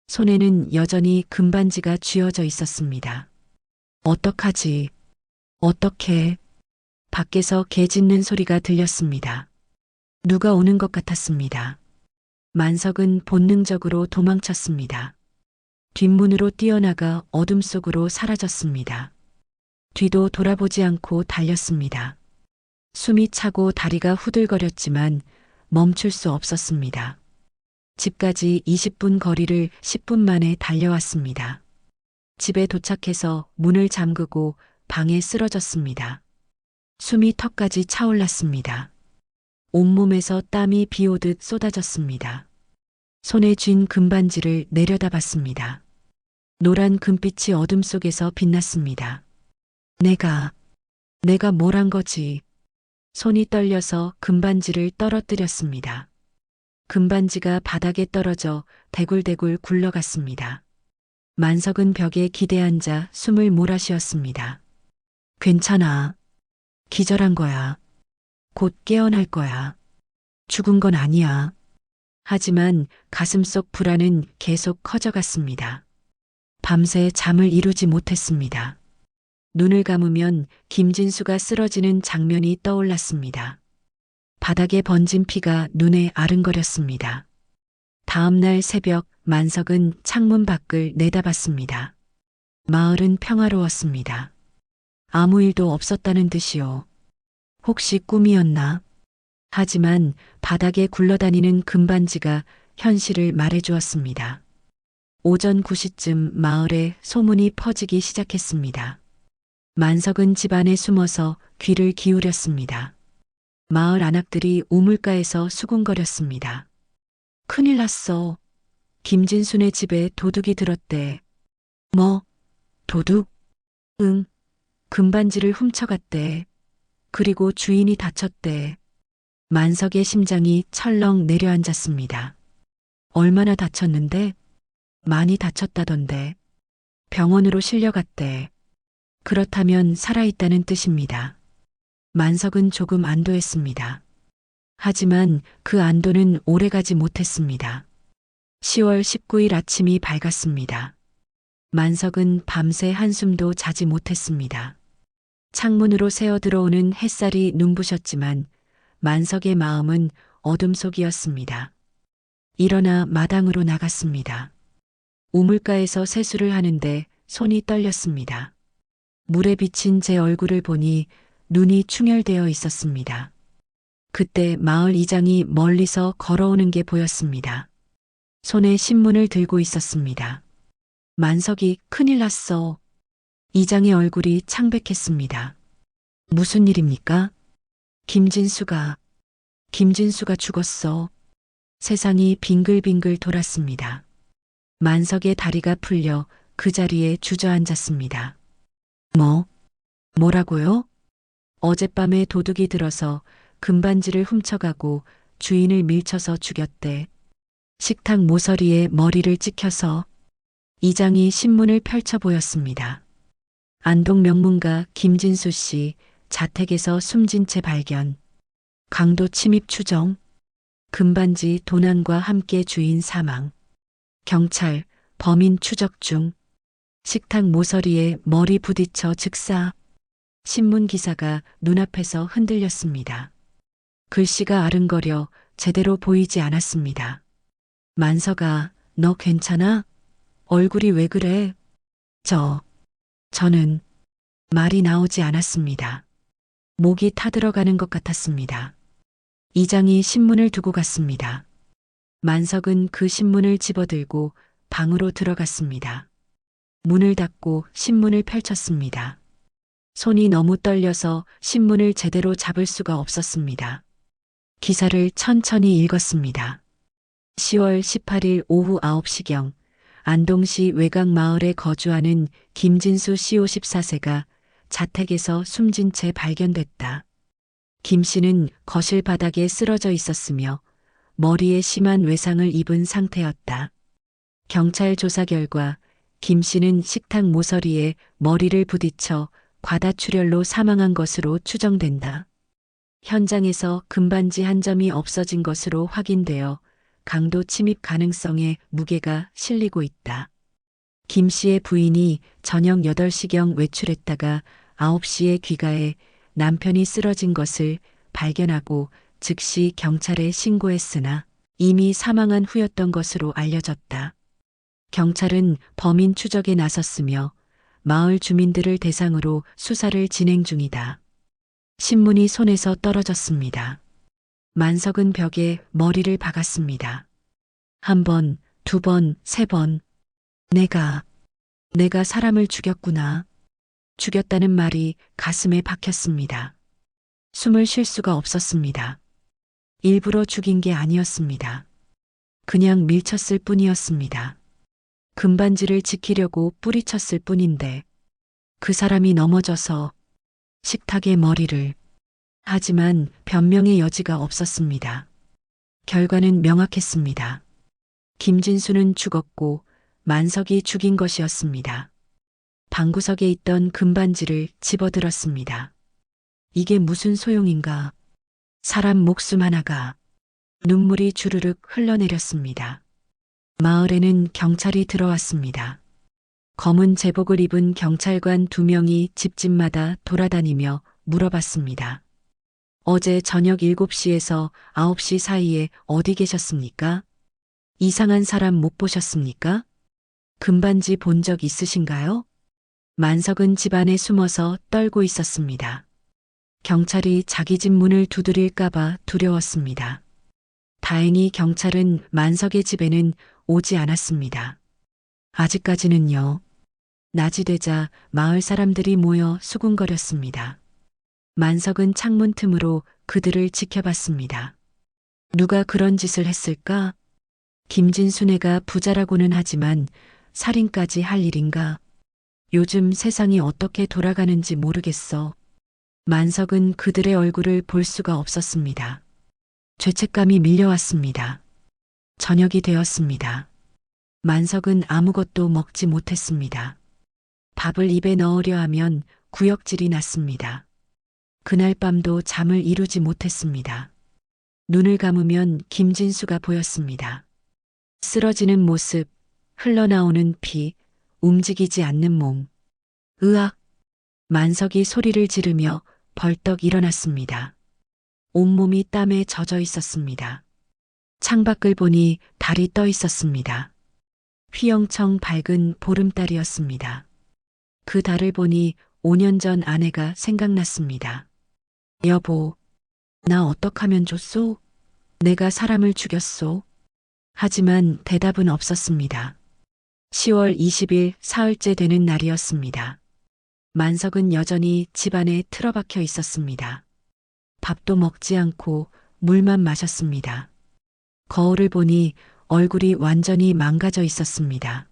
손에는 여전히 금반지가 쥐어져 있었습니다. 어떡하지? 어떡해? 밖에서 개 짖는 소리가 들렸습니다. 누가 오는 것 같았습니다. 만석은 본능적으로 도망쳤습니다. 뒷문으로 뛰어나가 어둠 속으로 사라졌습니다. 뒤도 돌아보지 않고 달렸습니다. 숨이 차고 다리가 후들거렸지만 멈출 수 없었습니다. 집까지 20분 거리를 10분 만에 달려왔습니다. 집에 도착해서 문을 잠그고 방에 쓰러졌습니다. 숨이 턱까지 차올랐습니다. 온몸에서 땀이 비오듯 쏟아졌습니다. 손에 쥔 금반지를 내려다봤습니다. 노란 금빛이 어둠 속에서 빛났습니다. 내가 뭘 한 거지? 손이 떨려서 금반지를 떨어뜨렸습니다. 금반지가 바닥에 떨어져 대굴대굴 굴러갔습니다. 만석은 벽에 기대앉아 숨을 몰아쉬었습니다. 괜찮아. 기절한 거야. 곧 깨어날 거야. 죽은 건 아니야. 하지만 가슴속 불안은 계속 커져갔습니다. 밤새 잠을 이루지 못했습니다. 눈을 감으면 김진수가 쓰러지는 장면이 떠올랐습니다. 바닥에 번진 피가 눈에 아른거렸습니다. 다음 날 새벽 만석은 창문 밖을 내다봤습니다. 마을은 평화로웠습니다. 아무 일도 없었다는 듯이요. 혹시 꿈이었나? 하지만 바닥에 굴러다니는 금반지가 현실을 말해주었습니다. 오전 9시쯤 마을에 소문이 퍼지기 시작했습니다. 만석은 집 안에 숨어서 귀를 기울였습니다. 마을 안악들이 우물가에서 수군거렸습니다. 큰일 났어. 김진순의 집에 도둑이 들었대. 뭐? 도둑? 응. 금반지를 훔쳐갔대. 그리고 주인이 다쳤대. 만석의 심장이 철렁 내려앉았습니다. 얼마나 다쳤는데? 많이 다쳤다던데. 병원으로 실려갔대. 그렇다면 살아있다는 뜻입니다. 만석은 조금 안도했습니다. 하지만 그 안도는 오래가지 못했습니다. 10월 19일 아침이 밝았습니다. 만석은 밤새 한숨도 자지 못했습니다. 창문으로 새어 들어오는 햇살이 눈부셨지만 만석의 마음은 어둠 속이었습니다. 일어나 마당으로 나갔습니다. 우물가에서 세수를 하는데 손이 떨렸습니다. 물에 비친 제 얼굴을 보니 눈이 충혈되어 있었습니다. 그때 마을 이장이 멀리서 걸어오는 게 보였습니다. 손에 신문을 들고 있었습니다. 만석이 큰일 났어. 이장의 얼굴이 창백했습니다. 무슨 일입니까? 김진수가 죽었어. 세상이 빙글빙글 돌았습니다. 만석의 다리가 풀려 그 자리에 주저앉았습니다. 뭐라고요? 어젯밤에 도둑이 들어서 금반지를 훔쳐가고 주인을 밀쳐서 죽였대. 식탁 모서리에 머리를 찍혀서. 이장이 신문을 펼쳐 보였습니다. 안동 명문가 김진수 씨 자택에서 숨진 채 발견. 강도 침입 추정. 금반지 도난과 함께 주인 사망. 경찰 범인 추적 중. 식탁 모서리에 머리 부딪혀 즉사. 신문 기사가 눈앞에서 흔들렸습니다. 글씨가 아른거려 제대로 보이지 않았습니다. 만석아, 너 괜찮아? 얼굴이 왜 그래? 저는 말이 나오지 않았습니다. 목이 타들어가는 것 같았습니다. 이장이 신문을 두고 갔습니다. 만석은 그 신문을 집어들고 방으로 들어갔습니다. 문을 닫고 신문을 펼쳤습니다. 손이 너무 떨려서 신문을 제대로 잡을 수가 없었습니다. 기사를 천천히 읽었습니다. 10월 18일 오후 9시경 안동시 외곽마을에 거주하는 김진수 씨 54세가 자택에서 숨진 채 발견됐다. 김 씨는 거실 바닥에 쓰러져 있었으며 머리에 심한 외상을 입은 상태였다. 경찰 조사 결과 김 씨는 식탁 모서리에 머리를 부딪혀 과다출혈로 사망한 것으로 추정된다. 현장에서 금반지 한 점이 없어진 것으로 확인되어 강도 침입 가능성에 무게가 실리고 있다. 김 씨의 부인이 저녁 8시경 외출했다가 9시에 귀가해 남편이 쓰러진 것을 발견하고 즉시 경찰에 신고했으나 이미 사망한 후였던 것으로 알려졌다. 경찰은 범인 추적에 나섰으며 마을 주민들을 대상으로 수사를 진행 중이다. 신문이 손에서 떨어졌습니다. 만석은 벽에 머리를 박았습니다. 한 번, 두 번, 세 번. 내가 사람을 죽였구나. 죽였다는 말이 가슴에 박혔습니다. 숨을 쉴 수가 없었습니다. 일부러 죽인 게 아니었습니다. 그냥 밀쳤을 뿐이었습니다. 금반지를 지키려고 뿌리쳤을 뿐인데 그 사람이 넘어져서 식탁에 머리를. 하지만 변명의 여지가 없었습니다. 결과는 명확했습니다. 김진수는 죽었고 만석이 죽인 것이었습니다. 방구석에 있던 금반지를 집어들었습니다. 이게 무슨 소용인가? 사람 목숨 하나가. 눈물이 주르륵 흘러내렸습니다. 마을에는 경찰이 들어왔습니다. 검은 제복을 입은 경찰관 2명이 집집마다 돌아다니며 물어봤습니다. 어제 저녁 7시에서 9시 사이에 어디 계셨습니까? 이상한 사람 못 보셨습니까? 금반지 본 적 있으신가요? 만석은 집 안에 숨어서 떨고 있었습니다. 경찰이 자기 집 문을 두드릴까봐 두려웠습니다. 다행히 경찰은 만석의 집에는 오지 않았습니다. 아직까지는요. 낮이 되자 마을 사람들이 모여 수군거렸습니다. 만석은 창문 틈으로 그들을 지켜봤습니다. 누가 그런 짓을 했을까? 김진수네가 부자라고는 하지만 살인까지 할 일인가? 요즘 세상이 어떻게 돌아가는지 모르겠어. 만석은 그들의 얼굴을 볼 수가 없었습니다. 죄책감이 밀려왔습니다. 저녁이 되었습니다. 만석은 아무것도 먹지 못했습니다. 밥을 입에 넣으려 하면 구역질이 났습니다. 그날 밤도 잠을 이루지 못했습니다. 눈을 감으면 김진수가 보였습니다. 쓰러지는 모습, 흘러나오는 피, 움직이지 않는 몸. 으악! 만석이 소리를 지르며 벌떡 일어났습니다. 온몸이 땀에 젖어 있었습니다. 창밖을 보니 달이 떠 있었습니다. 휘영청 밝은 보름달이었습니다. 그 달을 보니 5년 전 아내가 생각났습니다. 여보, 나 어떡하면 좋소? 내가 사람을 죽였소? 하지만 대답은 없었습니다. 10월 20일 사흘째 되는 날이었습니다. 만석은 여전히 집안에 틀어박혀 있었습니다. 밥도 먹지 않고 물만 마셨습니다. 거울을 보니 얼굴이 완전히 망가져 있었습니다.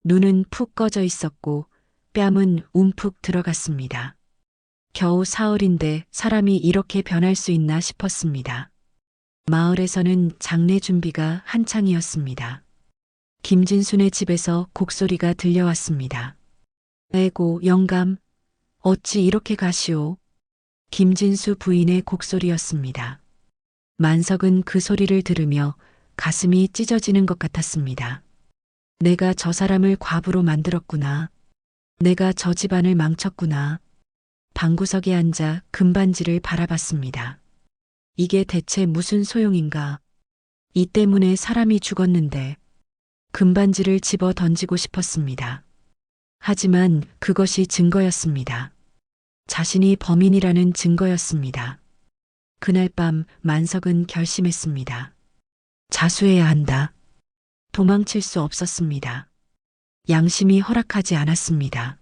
눈은 푹 꺼져 있었고 뺨은 움푹 들어갔습니다. 겨우 사흘인데 사람이 이렇게 변할 수 있나 싶었습니다. 마을에서는 장례 준비가 한창이었습니다. 김진순의 집에서 곡소리가 들려왔습니다. 에고 영감, 어찌 이렇게 가시오? 김진수 부인의 곡소리였습니다. 만석은 그 소리를 들으며 가슴이 찢어지는 것 같았습니다. 내가 저 사람을 과부로 만들었구나. 내가 저 집안을 망쳤구나. 방구석에 앉아 금반지를 바라봤습니다. 이게 대체 무슨 소용인가? 이 때문에 사람이 죽었는데 금반지를 집어 던지고 싶었습니다. 하지만 그것이 증거였습니다. 자신이 범인이라는 증거였습니다. 그날 밤 만석은 결심했습니다. 자수해야 한다. 도망칠 수 없었습니다. 양심이 허락하지 않았습니다.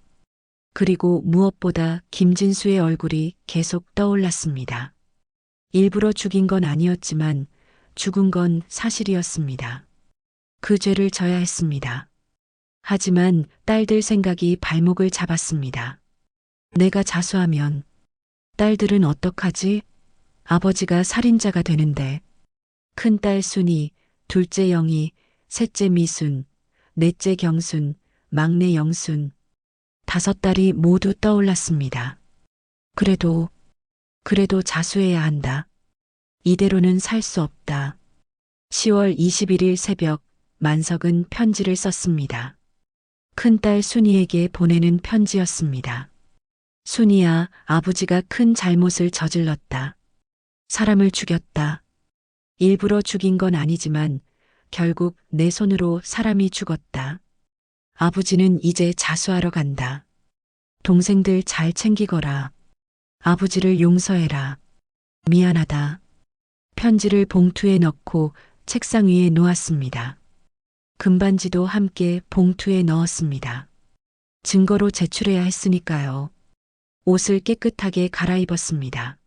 그리고 무엇보다 김진수의 얼굴이 계속 떠올랐습니다. 일부러 죽인 건 아니었지만 죽은 건 사실이었습니다. 그 죄를 져야 했습니다. 하지만 딸들 생각이 발목을 잡았습니다. 내가 자수하면 딸들은 어떡하지? 아버지가 살인자가 되는데. 큰딸 순이, 둘째 영희, 셋째 미순, 넷째 경순, 막내 영순. 5딸이 모두 떠올랐습니다. 그래도 자수해야 한다. 이대로는 살 수 없다. 10월 21일 새벽 만석은 편지를 썼습니다. 큰딸 순이에게 보내는 편지였습니다. 순이야, 아버지가 큰 잘못을 저질렀다. 사람을 죽였다. 일부러 죽인 건 아니지만 결국 내 손으로 사람이 죽었다. 아버지는 이제 자수하러 간다. 동생들 잘 챙기거라. 아버지를 용서해라. 미안하다. 편지를 봉투에 넣고 책상 위에 놓았습니다. 금반지도 함께 봉투에 넣었습니다. 증거로 제출해야 했으니까요. 옷을 깨끗하게 갈아입었습니다.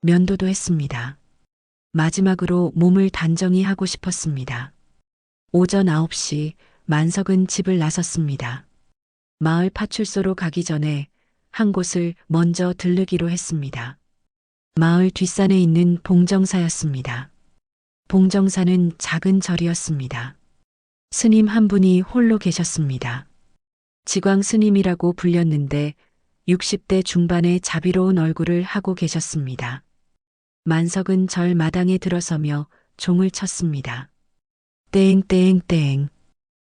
면도도 했습니다. 마지막으로 몸을 단정히 하고 싶었습니다. 오전 9시 만석은 집을 나섰습니다. 마을 파출소로 가기 전에 한 곳을 먼저 들르기로 했습니다. 마을 뒷산에 있는 봉정사였습니다. 봉정사는 작은 절이었습니다. 스님 한 분이 홀로 계셨습니다. 지광 스님이라고 불렸는데 60대 중반의 자비로운 얼굴을 하고 계셨습니다. 만석은 절 마당에 들어서며 종을 쳤습니다. 땡땡땡.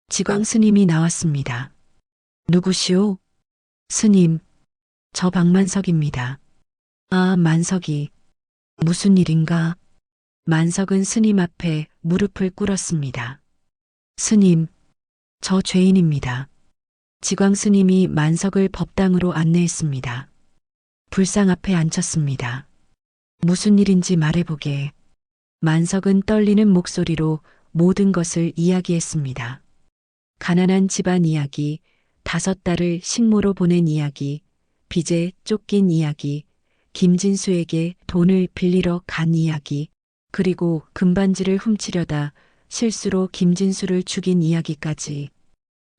지광 스님이 나왔습니다. 누구시오? 스님, 저 박만석입니다. 아, 만석이. 무슨 일인가? 만석은 스님 앞에 무릎을 꿇었습니다. 스님, 저 죄인입니다. 지광 스님이 만석을 법당으로 안내했습니다. 불상 앞에 앉혔습니다. 무슨 일인지 말해보게. 만석은 떨리는 목소리로 모든 것을 이야기했습니다. 가난한 집안 이야기, 5딸을 식모로 보낸 이야기, 빚에 쫓긴 이야기, 김진수에게 돈을 빌리러 간 이야기, 그리고 금반지를 훔치려다 실수로 김진수를 죽인 이야기까지.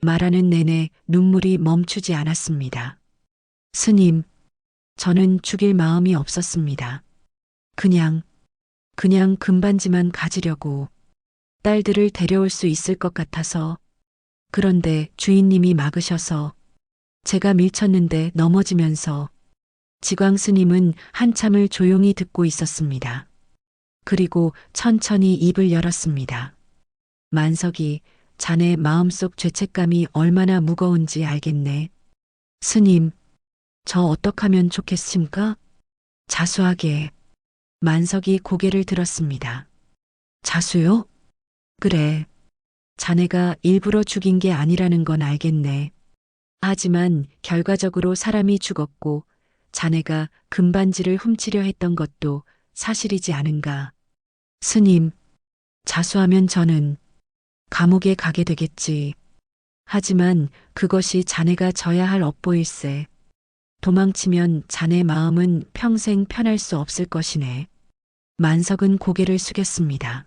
말하는 내내 눈물이 멈추지 않았습니다. 스님, 저는 죽일 마음이 없었습니다. 그냥 금반지만 가지려고. 딸들을 데려올 수 있을 것 같아서. 그런데 주인님이 막으셔서. 제가 밀쳤는데 넘어지면서 지광 스님은 한참을 조용히 듣고 있었습니다. 그리고 천천히 입을 열었습니다. 만석이 자네 마음속 죄책감이 얼마나 무거운지 알겠네. 스님, 저 어떡하면 좋겠습니까? 자수하게. 만석이 고개를 들었습니다. 자수요? 그래. 자네가 일부러 죽인 게 아니라는 건 알겠네. 하지만 결과적으로 사람이 죽었고 자네가 금반지를 훔치려 했던 것도 사실이지 않은가. 스님, 자수하면 저는 감옥에 가게 되겠지. 하지만 그것이 자네가 져야 할 업보일세. 도망치면 자네 마음은 평생 편할 수 없을 것이네. 만석은 고개를 숙였습니다.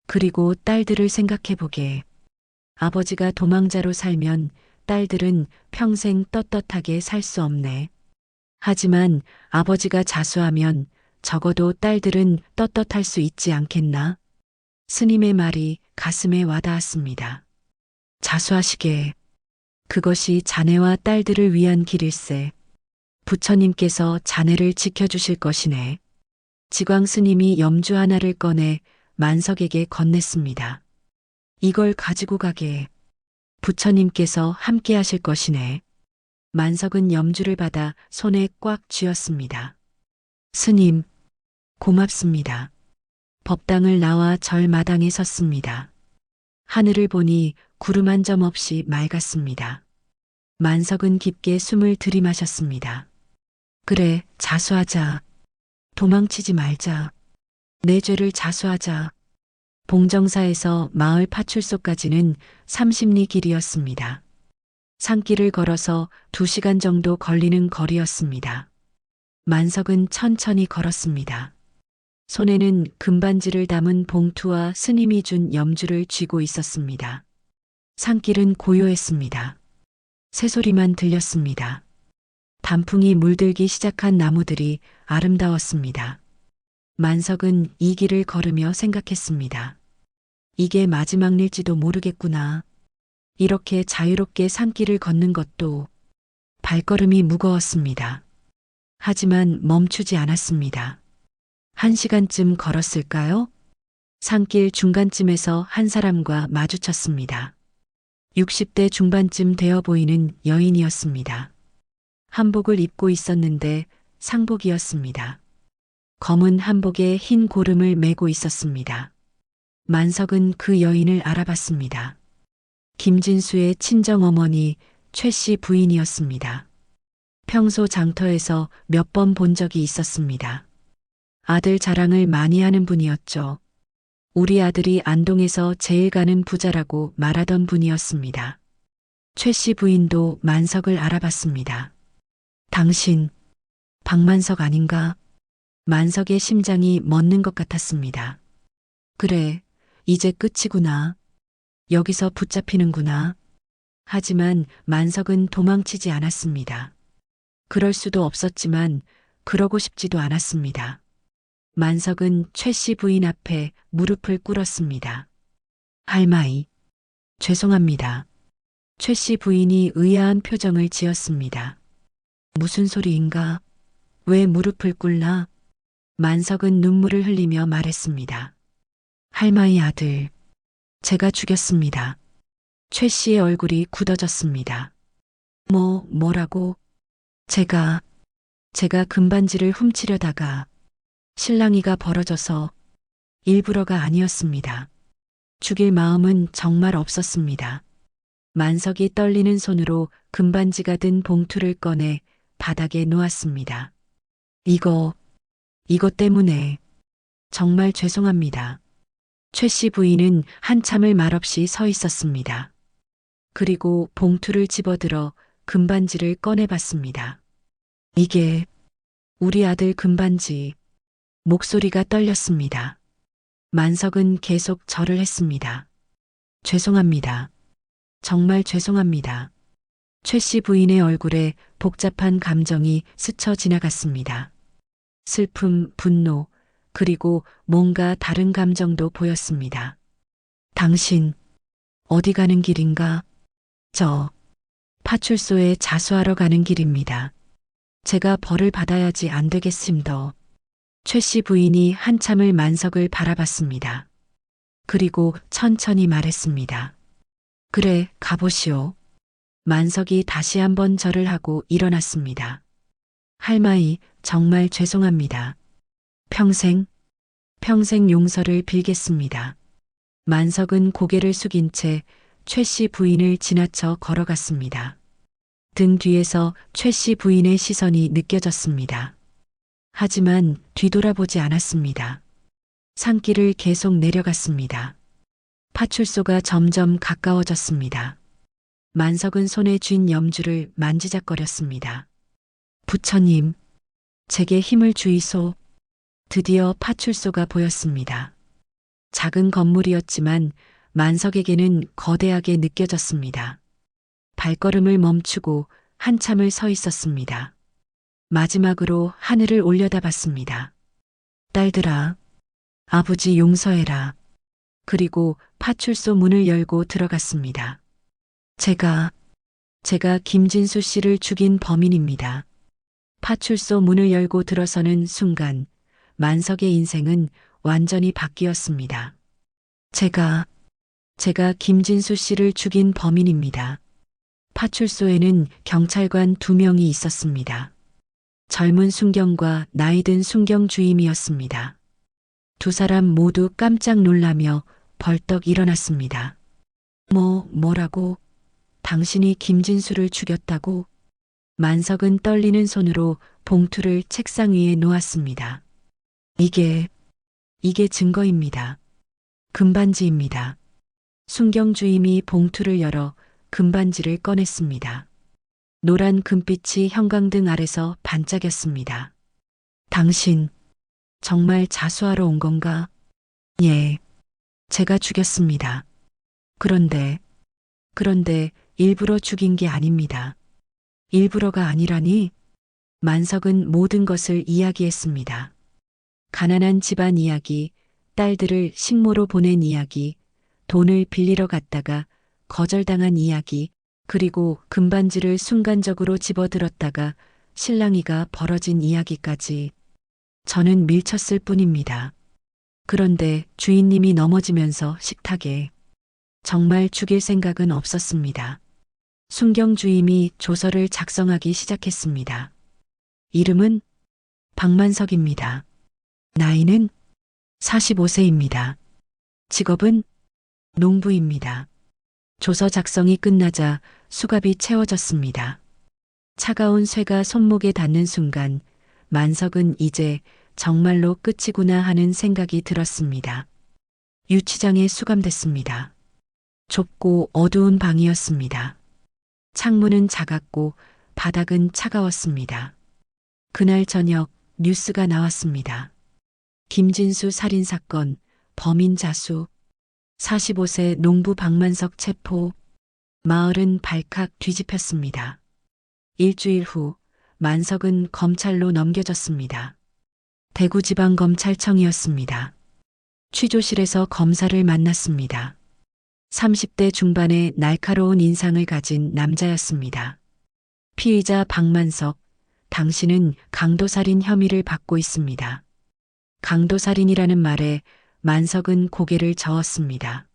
그리고 딸들을 생각해보게. 아버지가 도망자로 살면 딸들은 평생 떳떳하게 살 수 없네. 하지만 아버지가 자수하면 적어도 딸들은 떳떳할 수 있지 않겠나? 스님의 말이 가슴에 와닿았습니다. 자수하시게. 그것이 자네와 딸들을 위한 길일세. 부처님께서 자네를 지켜주실 것이네. 지광 스님이 염주 하나를 꺼내 만석에게 건넸습니다. 이걸 가지고 가게. 부처님께서 함께 하실 것이네. 만석은 염주를 받아 손에 꽉 쥐었습니다. 스님, 고맙습니다. 법당을 나와 절마당에 섰습니다. 하늘을 보니 구름 한 점 없이 맑았습니다. 만석은 깊게 숨을 들이마셨습니다. 그래, 자수하자. 도망치지 말자. 내 죄를 자수하자. 봉정사에서 마을 파출소까지는 30리 길이었습니다. 산길을 걸어서 2시간 정도 걸리는 거리였습니다. 만석은 천천히 걸었습니다. 손에는 금반지를 담은 봉투와 스님이 준 염주를 쥐고 있었습니다. 산길은 고요했습니다. 새소리만 들렸습니다. 단풍이 물들기 시작한 나무들이 아름다웠습니다. 만석은 이 길을 걸으며 생각했습니다. 이게 마지막 일지도 모르겠구나. 이렇게 자유롭게 산길을 걷는 것도 발걸음이 무거웠습니다. 하지만 멈추지 않았습니다. 1시간쯤 걸었을까요? 산길 중간쯤에서 한 사람과 마주쳤습니다. 60대 중반쯤 되어 보이는 여인이었습니다. 한복을 입고 있었는데 상복이었습니다. 검은 한복에 흰 고름을 메고 있었습니다. 만석은 그 여인을 알아봤습니다. 김진수의 친정어머니 최 씨 부인이었습니다. 평소 장터에서 몇 번 본 적이 있었습니다. 아들 자랑을 많이 하는 분이었죠. 우리 아들이 안동에서 제일 가는 부자라고 말하던 분이었습니다. 최 씨 부인도 만석을 알아봤습니다. 당신, 박만석 아닌가? 만석의 심장이 멎는 것 같았습니다. 그래, 이제 끝이구나. 여기서 붙잡히는구나. 하지만 만석은 도망치지 않았습니다. 그럴 수도 없었지만 그러고 싶지도 않았습니다. 만석은 최 씨 부인 앞에 무릎을 꿇었습니다. 할마이, 죄송합니다. 최 씨 부인이 의아한 표정을 지었습니다. 무슨 소리인가? 왜 무릎을 꿇나? 만석은 눈물을 흘리며 말했습니다. 할마이 아들, 제가 죽였습니다. 최 씨의 얼굴이 굳어졌습니다. 뭐라고? 제가 금반지를 훔치려다가 실랑이가 벌어져서 일부러가 아니었습니다. 죽일 마음은 정말 없었습니다. 만석이 떨리는 손으로 금반지가 든 봉투를 꺼내 바닥에 놓았습니다. 이거 때문에 정말 죄송합니다. 최 씨 부인은 한참을 말없이 서 있었습니다. 그리고 봉투를 집어들어 금반지를 꺼내봤습니다. 이게 우리 아들 금반지. 목소리가 떨렸습니다. 만석은 계속 절을 했습니다. 죄송합니다. 정말 죄송합니다. 최 씨 부인의 얼굴에 복잡한 감정이 스쳐 지나갔습니다. 슬픔, 분노, 그리고 뭔가 다른 감정도 보였습니다. 당신, 어디 가는 길인가? 저, 파출소에 자수하러 가는 길입니다. 제가 벌을 받아야지 안 되겠음더. 최 씨 부인이 한참을 만석을 바라봤습니다. 그리고 천천히 말했습니다. 그래, 가보시오. 만석이 다시 한번 절을 하고 일어났습니다. 할마이, 정말 죄송합니다. 평생 용서를 빌겠습니다. 만석은 고개를 숙인 채 최 씨 부인을 지나쳐 걸어갔습니다. 등 뒤에서 최 씨 부인의 시선이 느껴졌습니다. 하지만 뒤돌아보지 않았습니다. 산길을 계속 내려갔습니다. 파출소가 점점 가까워졌습니다. 만석은 손에 쥔 염주를 만지작거렸습니다. 부처님, 제게 힘을 주이소. 드디어 파출소가 보였습니다. 작은 건물이었지만 만석에게는 거대하게 느껴졌습니다. 발걸음을 멈추고 한참을 서 있었습니다. 마지막으로 하늘을 올려다봤습니다. 딸들아, 아버지 용서해라. 그리고 파출소 문을 열고 들어갔습니다. 제가 김진수 씨를 죽인 범인입니다. 파출소 문을 열고 들어서는 순간 만석의 인생은 완전히 바뀌었습니다. 제가 김진수 씨를 죽인 범인입니다. 파출소에는 경찰관 2명이 있었습니다. 젊은 순경과 나이든 순경 주임이었습니다. 두 사람 모두 깜짝 놀라며 벌떡 일어났습니다. 뭐라고? 당신이 김진수를 죽였다고? 만석은 떨리는 손으로 봉투를 책상 위에 놓았습니다. 이게 증거입니다. 금반지입니다. 순경 주임이 봉투를 열어 금반지를 꺼냈습니다. 노란 금빛이 형광등 아래서 반짝였습니다. 당신, 정말 자수하러 온 건가? 예, 제가 죽였습니다. 그런데 일부러 죽인 게 아닙니다. 일부러가 아니라니? 만석은 모든 것을 이야기했습니다. 가난한 집안 이야기, 딸들을 식모로 보낸 이야기, 돈을 빌리러 갔다가 거절당한 이야기, 그리고 금반지를 순간적으로 집어들었다가 실랑이가 벌어진 이야기까지. 저는 밀쳤을 뿐입니다. 그런데 주인님이 넘어지면서 식탁에 정말 죽일 생각은 없었습니다. 순경 주임이 조서를 작성하기 시작했습니다. 이름은 박만석입니다. 나이는 45세입니다. 직업은 농부입니다. 조서 작성이 끝나자 수갑이 채워졌습니다. 차가운 쇠가 손목에 닿는 순간 만석은 이제 정말로 끝이구나 하는 생각이 들었습니다. 유치장에 수감됐습니다. 좁고 어두운 방이었습니다. 창문은 작았고 바닥은 차가웠습니다. 그날 저녁 뉴스가 나왔습니다. 김진수 살인사건, 범인 자수, 45세 농부 박만석 체포. 마을은 발칵 뒤집혔습니다. 일주일 후 만석은 검찰로 넘겨졌습니다. 대구지방검찰청이었습니다. 취조실에서 검사를 만났습니다. 30대 중반의 날카로운 인상을 가진 남자였습니다. 피의자 박만석, 당신은 강도살인 혐의를 받고 있습니다. 강도살인이라는 말에 만석은 고개를 저었습니다.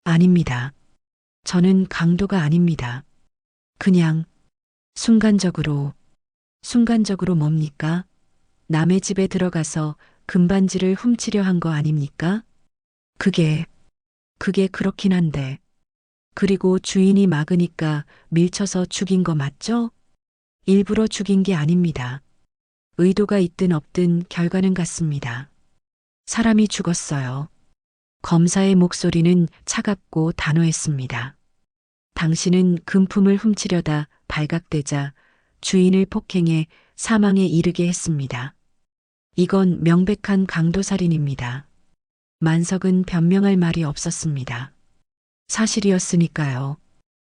아닙니다. 저는 강도가 아닙니다. 그냥 순간적으로 뭡니까? 남의 집에 들어가서 금반지를 훔치려 한 거 아닙니까? 그게 그렇긴 한데. 그리고 주인이 막으니까 밀쳐서 죽인 거 맞죠? 일부러 죽인 게 아닙니다. 의도가 있든 없든 결과는 같습니다. 사람이 죽었어요. 검사의 목소리는 차갑고 단호했습니다. 당신은 금품을 훔치려다 발각되자 주인을 폭행해 사망에 이르게 했습니다. 이건 명백한 강도살인입니다. 만석은 변명할 말이 없었습니다. 사실이었으니까요.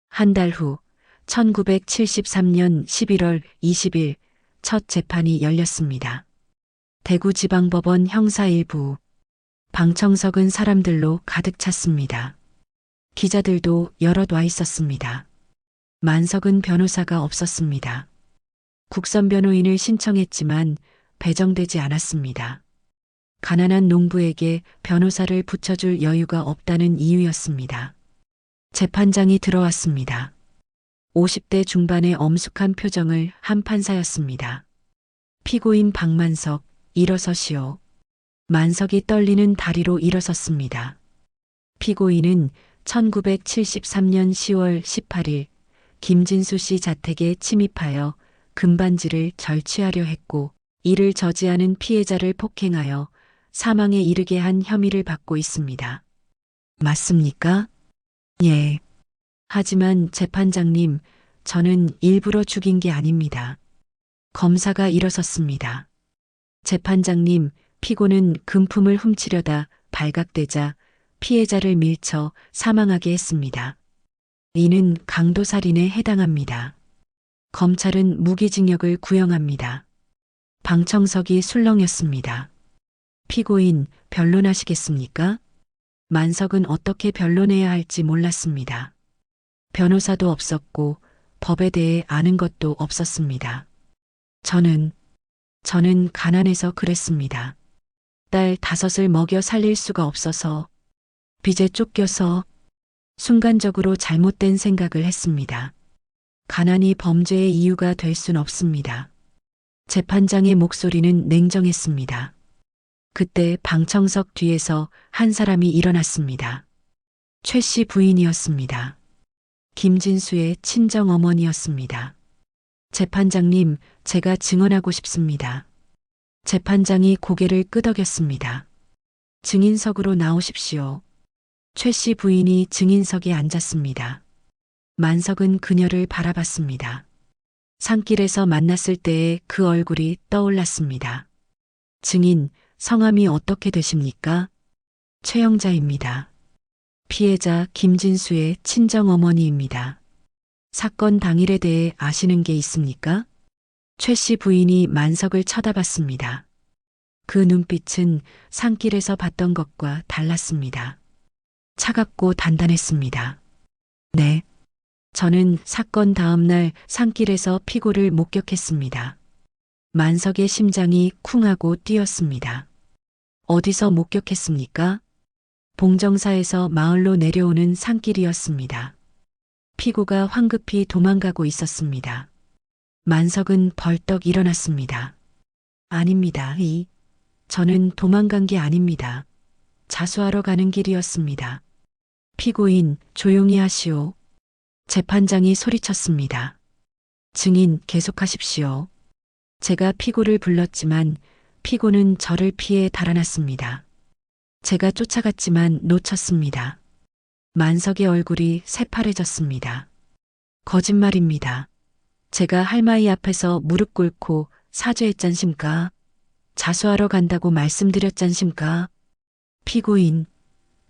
한 달 후 1973년 11월 20일 첫 재판이 열렸습니다. 대구지방법원 형사 1부. 방청석은 사람들로 가득 찼습니다. 기자들도 여럿 와 있었습니다. 만석은 변호사가 없었습니다. 국선 변호인을 신청했지만 배정되지 않았습니다. 가난한 농부에게 변호사를 붙여줄 여유가 없다는 이유였습니다. 재판장이 들어왔습니다. 50대 중반의 엄숙한 표정을 한 판사였습니다. 피고인 박만석, 일어서시오. 만석이 떨리는 다리로 일어섰습니다. 피고인은 1973년 10월 18일 김진수 씨 자택에 침입하여 금반지를 절취하려 했고 이를 저지하는 피해자를 폭행하여 사망에 이르게 한 혐의를 받고 있습니다. 맞습니까? 예. 하지만 재판장님, 저는 일부러 죽인 게 아닙니다. 검사가 일어섰습니다. 재판장님, 피고는 금품을 훔치려다 발각되자 피해자를 밀쳐 사망하게 했습니다. 이는 강도살인에 해당합니다. 검찰은 무기징역을 구형합니다. 방청석이 술렁였습니다. 피고인, 변론하시겠습니까? 만석은 어떻게 변론해야 할지 몰랐습니다. 변호사도 없었고 법에 대해 아는 것도 없었습니다. 저는 가난해서 그랬습니다. 딸 5을 먹여 살릴 수가 없어서 빚에 쫓겨서 순간적으로 잘못된 생각을 했습니다. 가난이 범죄의 이유가 될 순 없습니다. 재판장의 목소리는 냉정했습니다. 그때 방청석 뒤에서 한 사람이 일어났습니다. 최 씨 부인이었습니다. 김진수의 친정 어머니였습니다. 재판장님, 제가 증언하고 싶습니다. 재판장이 고개를 끄덕였습니다. 증인석으로 나오십시오. 최 씨 부인이 증인석에 앉았습니다. 만석은 그녀를 바라봤습니다. 산길에서 만났을 때의 그 얼굴이 떠올랐습니다. 증인, 성함이 어떻게 되십니까? 최영자입니다. 피해자 김진수의 친정어머니입니다. 사건 당일에 대해 아시는 게 있습니까? 최 씨 부인이 만석을 쳐다봤습니다. 그 눈빛은 산길에서 봤던 것과 달랐습니다. 차갑고 단단했습니다. 네. 저는 사건 다음 날 산길에서 피고를 목격했습니다. 만석의 심장이 쿵하고 뛰었습니다. 어디서 목격했습니까? 봉정사에서 마을로 내려오는 산길이었습니다. 피고가 황급히 도망가고 있었습니다. 만석은 벌떡 일어났습니다. 아닙니다. 저는 도망간 게 아닙니다. 자수하러 가는 길이었습니다. 피고인, 조용히 하시오. 재판장이 소리쳤습니다. 증인, 계속하십시오. 제가 피고를 불렀지만 피고는 저를 피해 달아났습니다. 제가 쫓아갔지만 놓쳤습니다. 만석의 얼굴이 새파래졌습니다. 거짓말입니다. 제가 할머니 앞에서 무릎 꿇고 사죄했잖심까? 자수하러 간다고 말씀드렸잖심까? 피고인,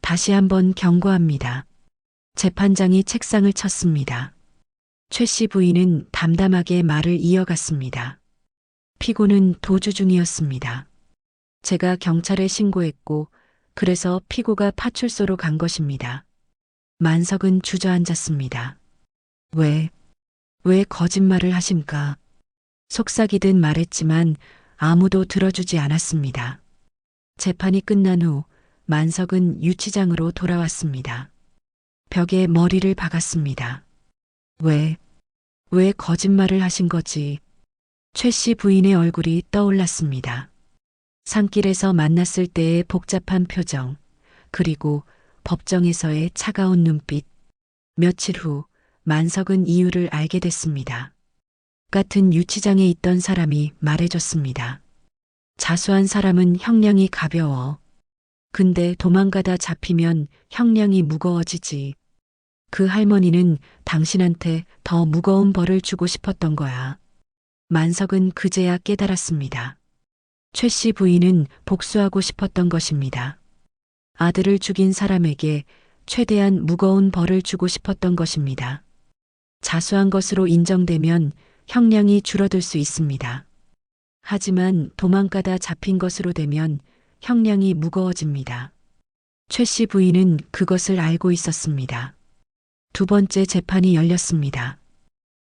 다시 한번 경고합니다. 재판장이 책상을 쳤습니다. 최 씨 부인은 담담하게 말을 이어갔습니다. 피고는 도주 중이었습니다. 제가 경찰에 신고했고 그래서 피고가 파출소로 간 것입니다. 만석은 주저앉았습니다. 왜 거짓말을 하십니까? 속삭이듯 말했지만 아무도 들어주지 않았습니다. 재판이 끝난 후 만석은 유치장으로 돌아왔습니다. 벽에 머리를 박았습니다. 왜 거짓말을 하신 거지? 최 씨 부인의 얼굴이 떠올랐습니다. 산길에서 만났을 때의 복잡한 표정, 그리고 법정에서의 차가운 눈빛. 며칠 후 만석은 이유를 알게 됐습니다. 같은 유치장에 있던 사람이 말해줬습니다. 자수한 사람은 형량이 가벼워. 근데 도망가다 잡히면 형량이 무거워지지. 그 할머니는 당신한테 더 무거운 벌을 주고 싶었던 거야. 만석은 그제야 깨달았습니다. 최 씨 부인은 복수하고 싶었던 것입니다. 아들을 죽인 사람에게 최대한 무거운 벌을 주고 싶었던 것입니다. 자수한 것으로 인정되면 형량이 줄어들 수 있습니다. 하지만 도망가다 잡힌 것으로 되면 형량이 무거워집니다. 최 씨 부인은 그것을 알고 있었습니다. 두 번째 재판이 열렸습니다.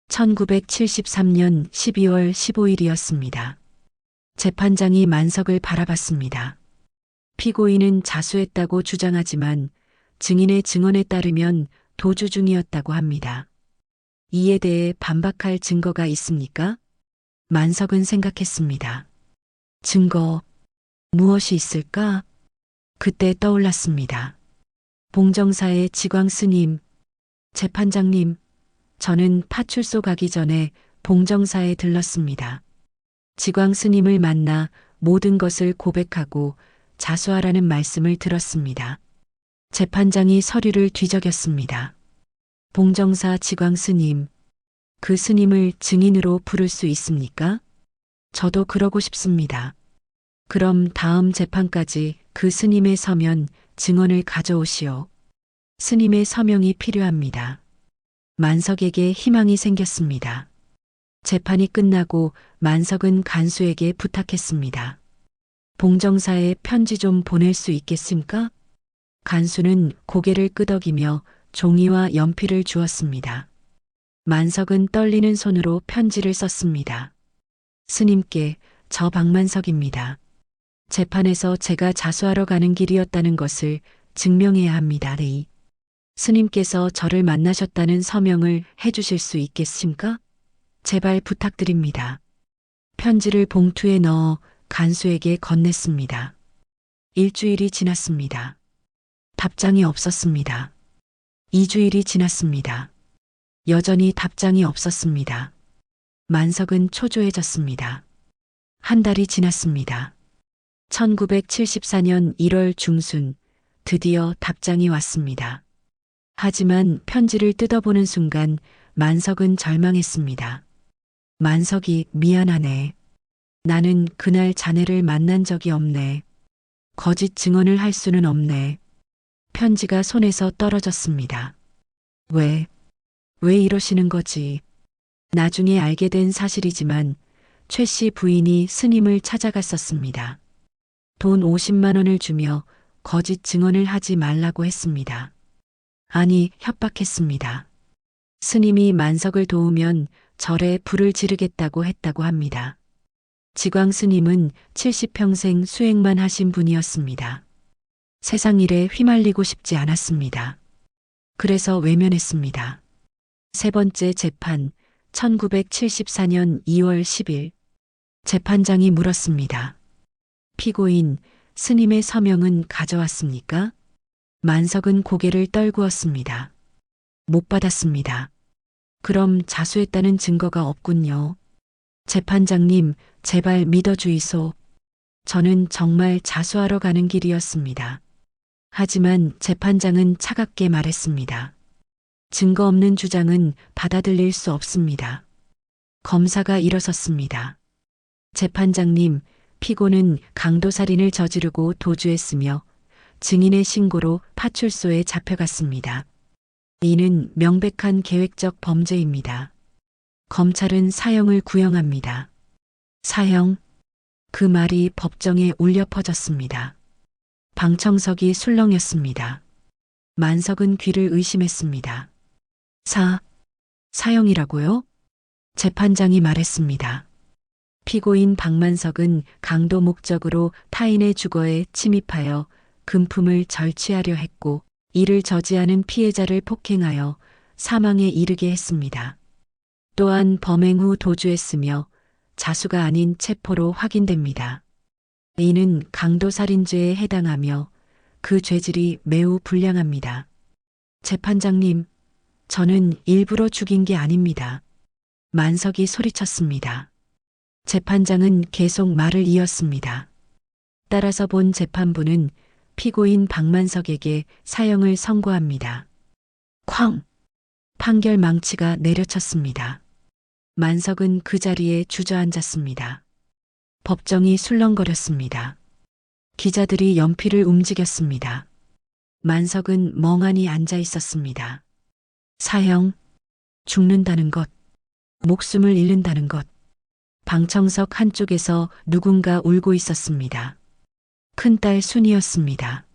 1973년 12월 15일이었습니다. 재판장이 만석을 바라봤습니다. 피고인은 자수했다고 주장하지만 증인의 증언에 따르면 도주 중이었다고 합니다. 이에 대해 반박할 증거가 있습니까? 만석은 생각했습니다. 증거, 무엇이 있을까? 그때 떠올랐습니다. 봉정사의 지광 스님, 재판장님, 저는 파출소 가기 전에 봉정사에 들렀습니다. 지광 스님을 만나 모든 것을 고백하고 자수하라는 말씀을 들었습니다. 재판장이 서류를 뒤적였습니다. 봉정사 지광 스님, 그 스님을 증인으로 부를 수 있습니까? 저도 그러고 싶습니다. 그럼 다음 재판까지 그 스님의 서면 증언을 가져오시오. 스님의 서명이 필요합니다. 만석에게 희망이 생겼습니다. 재판이 끝나고 만석은 간수에게 부탁했습니다. 봉정사에 편지 좀 보낼 수 있겠습니까? 간수는 고개를 끄덕이며 종이와 연필을 주었습니다. 만석은 떨리는 손으로 편지를 썼습니다. 스님께 저 박만석입니다. 재판에서 제가 자수하러 가는 길이었다는 것을 증명해야 합니다. 네. 스님께서 저를 만나셨다는 서명을 해주실 수 있겠습니까? 제발 부탁드립니다. 편지를 봉투에 넣어 간수에게 건넸습니다. 일주일이 지났습니다. 답장이 없었습니다. 2주일이 지났습니다. 여전히 답장이 없었습니다. 만석은 초조해졌습니다. 한 달이 지났습니다. 1974년 1월 중순 드디어 답장이 왔습니다. 하지만 편지를 뜯어보는 순간 만석은 절망했습니다. 만석이 미안하네. 나는 그날 자네를 만난 적이 없네. 거짓 증언을 할 수는 없네. 편지가 손에서 떨어졌습니다. 왜 이러시는 거지? 나중에 알게 된 사실이지만 최 씨 부인이 스님을 찾아갔었습니다. 돈 50만 원을 주며 거짓 증언을 하지 말라고 했습니다. 아니, 협박했습니다. 스님이 만석을 도우면 절에 불을 지르겠다고 했다고 합니다. 지광 스님은 70평생 수행만 하신 분이었습니다. 세상 일에 휘말리고 싶지 않았습니다. 그래서 외면했습니다. 세 번째 재판, 1974년 2월 10일. 재판장이 물었습니다. 피고인, 스님의 서명은 가져왔습니까? 만석은 고개를 떨구었습니다. 못 받았습니다. 그럼 자수했다는 증거가 없군요. 재판장님, 제발 믿어주이소. 저는 정말 자수하러 가는 길이었습니다. 하지만 재판장은 차갑게 말했습니다. 증거 없는 주장은 받아들일 수 없습니다. 검사가 일어섰습니다. 재판장님, 피고는 강도살인을 저지르고 도주했으며 증인의 신고로 파출소에 잡혀갔습니다. 이는 명백한 계획적 범죄입니다. 검찰은 사형을 구형합니다. 사형? 그 말이 법정에 울려 퍼졌습니다. 방청석이 술렁였습니다. 만석은 귀를 의심했습니다. 사형이라고요? 재판장이 말했습니다. 피고인 박만석은 강도 목적으로 타인의 주거에 침입하여 금품을 절취하려 했고 이를 저지하는 피해자를 폭행하여 사망에 이르게 했습니다. 또한 범행 후 도주했으며 자수가 아닌 체포로 확인됩니다. 이는 강도살인죄에 해당하며 그 죄질이 매우 불량합니다. 재판장님, 저는 일부러 죽인 게 아닙니다. 만석이 소리쳤습니다. 재판장은 계속 말을 이었습니다. 따라서 본 재판부는 피고인 박만석에게 사형을 선고합니다. 쾅! 판결 망치가 내려쳤습니다. 만석은 그 자리에 주저앉았습니다. 법정이 술렁거렸습니다. 기자들이 연필을 움직였습니다. 만석은 멍하니 앉아 있었습니다. 사형, 죽는다는 것, 목숨을 잃는다는 것. 방청석 한쪽에서 누군가 울고 있었습니다. 큰딸 순이였습니다.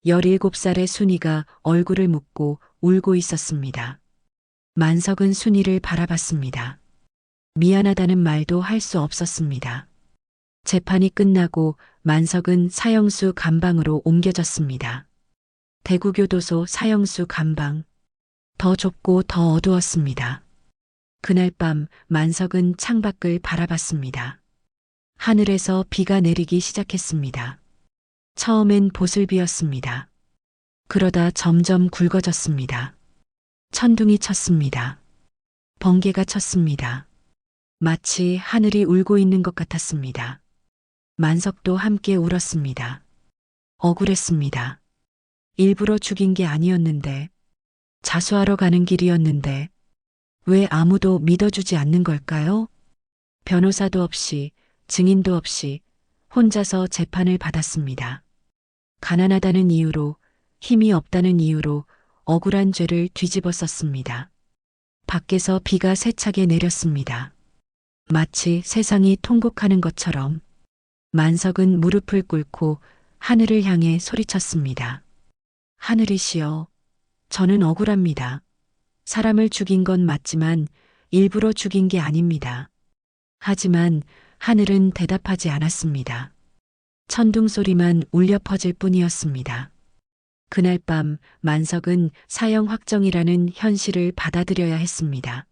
17살의 순이가 얼굴을 묶고 울고 있었습니다. 만석은 순이를 바라봤습니다. 미안하다는 말도 할 수 없었습니다. 재판이 끝나고 만석은 사형수 감방으로 옮겨졌습니다. 대구교도소 사형수 감방. 더 좁고 더 어두웠습니다. 그날 밤 만석은 창밖을 바라봤습니다. 하늘에서 비가 내리기 시작했습니다. 처음엔 보슬비였습니다. 그러다 점점 굵어졌습니다. 천둥이 쳤습니다. 번개가 쳤습니다. 마치 하늘이 울고 있는 것 같았습니다. 만석도 함께 울었습니다. 억울했습니다. 일부러 죽인 게 아니었는데, 자수하러 가는 길이었는데, 왜 아무도 믿어주지 않는 걸까요? 변호사도 없이, 증인도 없이, 혼자서 재판을 받았습니다. 가난하다는 이유로, 힘이 없다는 이유로 억울한 죄를 뒤집어 썼습니다. 밖에서 비가 세차게 내렸습니다. 마치 세상이 통곡하는 것처럼 만석은 무릎을 꿇고 하늘을 향해 소리쳤습니다. 하늘이시여, 저는 억울합니다. 사람을 죽인 건 맞지만 일부러 죽인 게 아닙니다. 하지만 하늘은 대답하지 않았습니다. 천둥 소리만 울려 퍼질 뿐이었습니다. 그날 밤 만석은 사형 확정이라는 현실을 받아들여야 했습니다.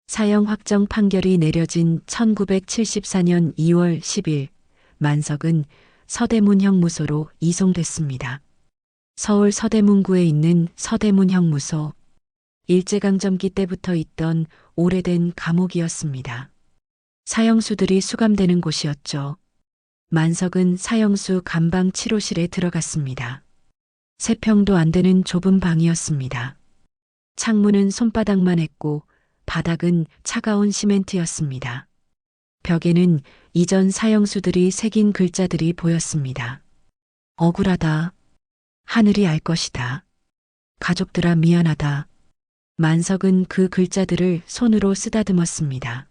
사형 확정 판결이 내려진 1974년 2월 10일 만석은 서대문 형무소로 이송됐습니다. 서울 서대문구에 있는 서대문 형무소. 일제강점기 때부터 있던 오래된 감옥이었습니다. 사형수들이 수감되는 곳이었죠. 만석은 사형수 감방 치료실에 들어갔습니다. 3평도 안 되는 좁은 방이었습니다. 창문은 손바닥만 했고 바닥은 차가운 시멘트였습니다. 벽에는 이전 사형수들이 새긴 글자들이 보였습니다. 억울하다. 하늘이 알 것이다. 가족들아 미안하다. 만석은 그 글자들을 손으로 쓰다듬었습니다.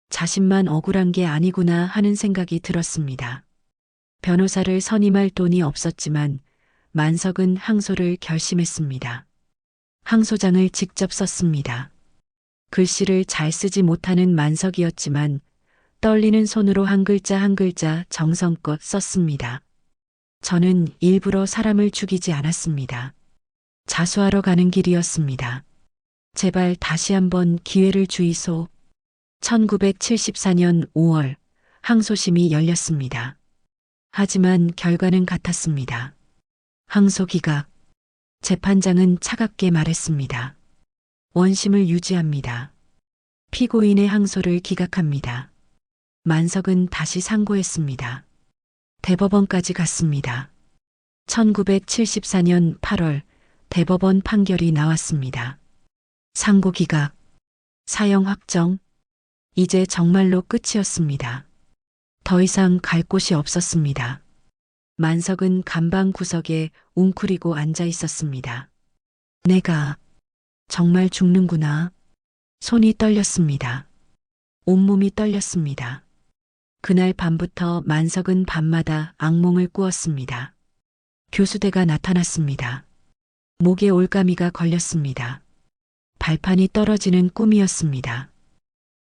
자신만 억울한 게 아니구나 하는 생각이 들었습니다. 변호사를 선임할 돈이 없었지만 만석은 항소를 결심했습니다. 항소장을 직접 썼습니다. 글씨를 잘 쓰지 못하는 만석이었지만 떨리는 손으로 한 글자 한 글자 정성껏 썼습니다. 저는 일부러 사람을 죽이지 않았습니다. 자수하러 가는 길이었습니다. 제발 다시 한번 기회를 주이소. 1974년 5월 항소심이 열렸습니다. 하지만 결과는 같았습니다. 항소 기각. 재판장은 차갑게 말했습니다. 원심을 유지합니다. 피고인의 항소를 기각합니다. 만석은 다시 상고했습니다. 대법원까지 갔습니다. 1974년 8월 대법원 판결이 나왔습니다. 상고 기각. 사형 확정. 이제 정말로 끝이었습니다. 더 이상 갈 곳이 없었습니다. 만석은 감방 구석에 웅크리고 앉아 있었습니다. 내가 정말 죽는구나. 손이 떨렸습니다. 온몸이 떨렸습니다. 그날 밤부터 만석은 밤마다 악몽을 꾸었습니다. 교수대가 나타났습니다. 목에 올가미가 걸렸습니다. 발판이 떨어지는 꿈이었습니다.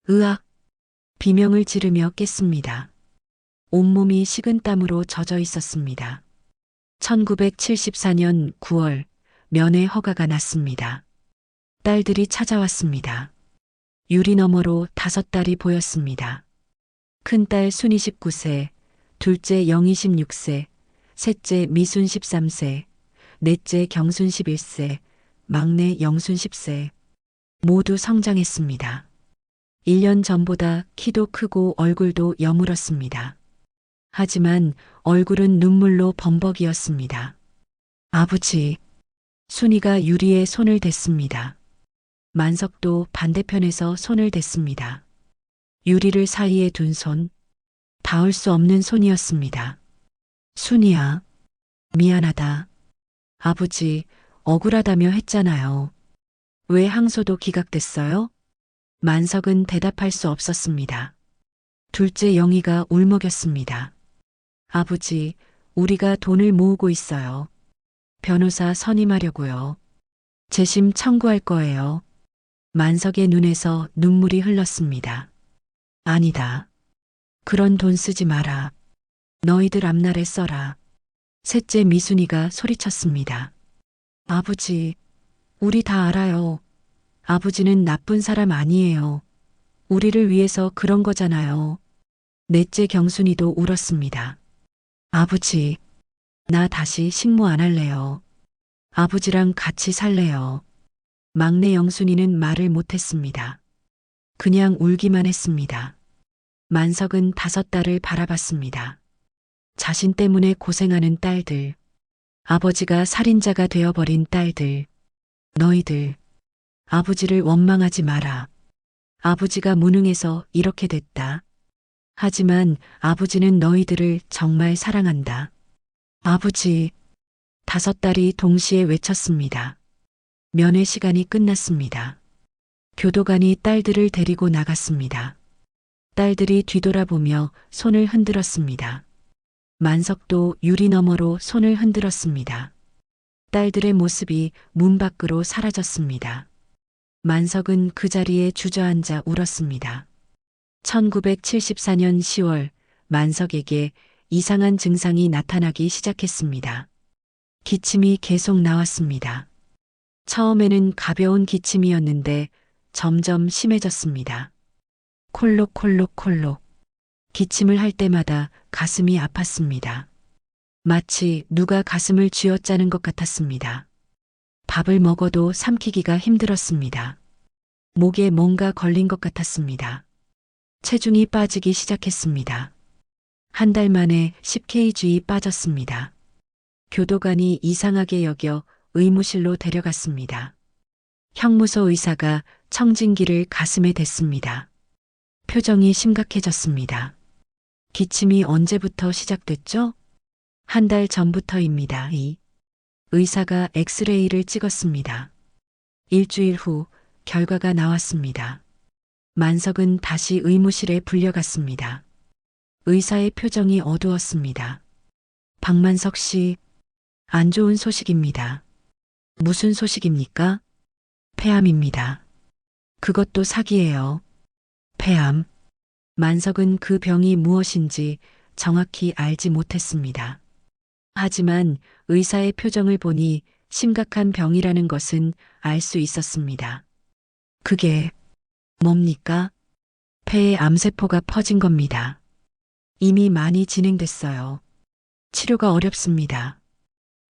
으악! 비명을 지르며 깼습니다. 온몸이 식은땀으로 젖어 있었습니다. 1974년 9월 면회 허가가 났습니다. 딸들이 찾아왔습니다. 유리 너머로 5딸이 보였습니다. 큰딸 순이 19세, 둘째 영희 16세, 셋째 미순 13세, 넷째 경순 11세, 막내 영순 10세. 모두 성장했습니다. 1년 전보다 키도 크고 얼굴도 여물었습니다. 하지만 얼굴은 눈물로 범벅이었습니다. 아버지, 순이가 유리에 손을 댔습니다. 만석도 반대편에서 손을 댔습니다. 유리를 사이에 둔 손, 닿을 수 없는 손이었습니다. 순이야, 미안하다. 아버지, 억울하다며 했잖아요. 왜 항소도 기각됐어요? 만석은 대답할 수 없었습니다. 둘째 영희가 울먹였습니다. 아버지, 우리가 돈을 모으고 있어요. 변호사 선임하려고요. 재심 청구할 거예요. 만석의 눈에서 눈물이 흘렀습니다. 아니다. 그런 돈 쓰지 마라. 너희들 앞날에 써라. 셋째 미순이가 소리쳤습니다. 아버지, 우리 다 알아요. 아버지는 나쁜 사람 아니에요. 우리를 위해서 그런 거잖아요. 넷째 경순이도 울었습니다. 아버지, 나 다시 식모 안 할래요. 아버지랑 같이 살래요. 막내 영순이는 말을 못했습니다. 그냥 울기만 했습니다. 만석은 다섯 딸을 바라봤습니다. 자신 때문에 고생하는 딸들, 아버지가 살인자가 되어버린 딸들, 너희들, 아버지를 원망하지 마라. 아버지가 무능해서 이렇게 됐다. 하지만 아버지는 너희들을 정말 사랑한다. 아버지, 다섯 딸이 동시에 외쳤습니다. 면회 시간이 끝났습니다. 교도관이 딸들을 데리고 나갔습니다. 딸들이 뒤돌아보며 손을 흔들었습니다. 만석도 유리 너머로 손을 흔들었습니다. 딸들의 모습이 문 밖으로 사라졌습니다. 만석은 그 자리에 주저앉아 울었습니다. 1974년 10월 만석에게 이상한 증상이 나타나기 시작했습니다. 기침이 계속 나왔습니다. 처음에는 가벼운 기침이었는데 점점 심해졌습니다. 콜록콜록콜록. 기침을 할 때마다 가슴이 아팠습니다. 마치 누가 가슴을 쥐어짜는 것 같았습니다. 밥을 먹어도 삼키기가 힘들었습니다. 목에 뭔가 걸린 것 같았습니다. 체중이 빠지기 시작했습니다. 한 달 만에 10kg이 빠졌습니다. 교도관이 이상하게 여겨 의무실로 데려갔습니다. 형무소 의사가 청진기를 가슴에 댔습니다. 표정이 심각해졌습니다. 기침이 언제부터 시작됐죠? 한 달 전부터입니다. 의사가 엑스레이를 찍었습니다. 일주일 후 결과가 나왔습니다. 만석은 다시 의무실에 불려갔습니다. 의사의 표정이 어두웠습니다. 박만석 씨, 안 좋은 소식입니다. 무슨 소식입니까? 폐암입니다. 그것도 사기예요. 폐암. 만석은 그 병이 무엇인지 정확히 알지 못했습니다. 하지만 의사의 표정을 보니 심각한 병이라는 것은 알 수 있었습니다. 그게 뭡니까? 폐에 암세포가 퍼진 겁니다. 이미 많이 진행됐어요. 치료가 어렵습니다.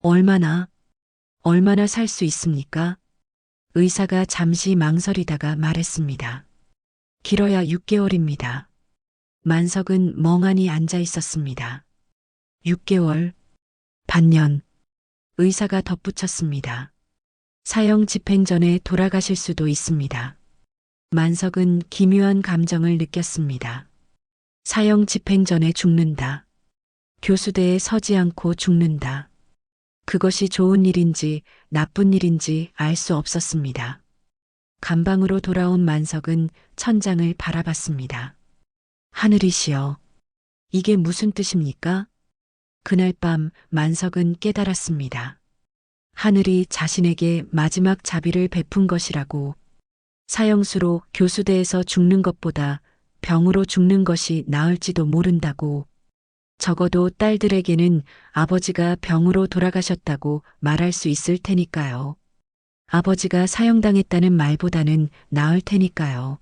얼마나 살 수 있습니까? 의사가 잠시 망설이다가 말했습니다. 길어야 6개월입니다. 만석은 멍하니 앉아 있었습니다. 6개월, 반년. 의사가 덧붙였습니다. 사형 집행 전에 돌아가실 수도 있습니다. 만석은 기묘한 감정을 느꼈습니다. 사형 집행 전에 죽는다. 교수대에 서지 않고 죽는다. 그것이 좋은 일인지 나쁜 일인지 알 수 없었습니다. 감방으로 돌아온 만석은 천장을 바라봤습니다. 하늘이시여, 이게 무슨 뜻입니까? 그날 밤 만석은 깨달았습니다. 하늘이 자신에게 마지막 자비를 베푼 것이라고. 사형수로 교수대에서 죽는 것보다 병으로 죽는 것이 나을지도 모른다고. 적어도 딸들에게는 아버지가 병으로 돌아가셨다고 말할 수 있을 테니까요. 아버지가 사형당했다는 말보다는 나을 테니까요.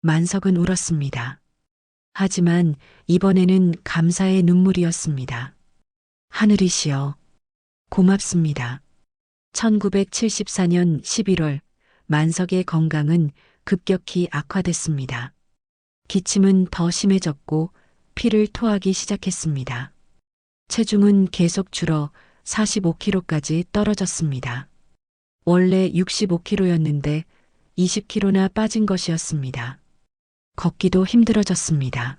만석은 울었습니다. 하지만 이번에는 감사의 눈물이었습니다. 하늘이시여, 고맙습니다. 1974년 11월 만석의 건강은 급격히 악화됐습니다. 기침은 더 심해졌고 피를 토하기 시작했습니다. 체중은 계속 줄어 45kg까지 떨어졌습니다. 원래 65kg였는데 20kg나 빠진 것이었습니다. 걷기도 힘들어졌습니다.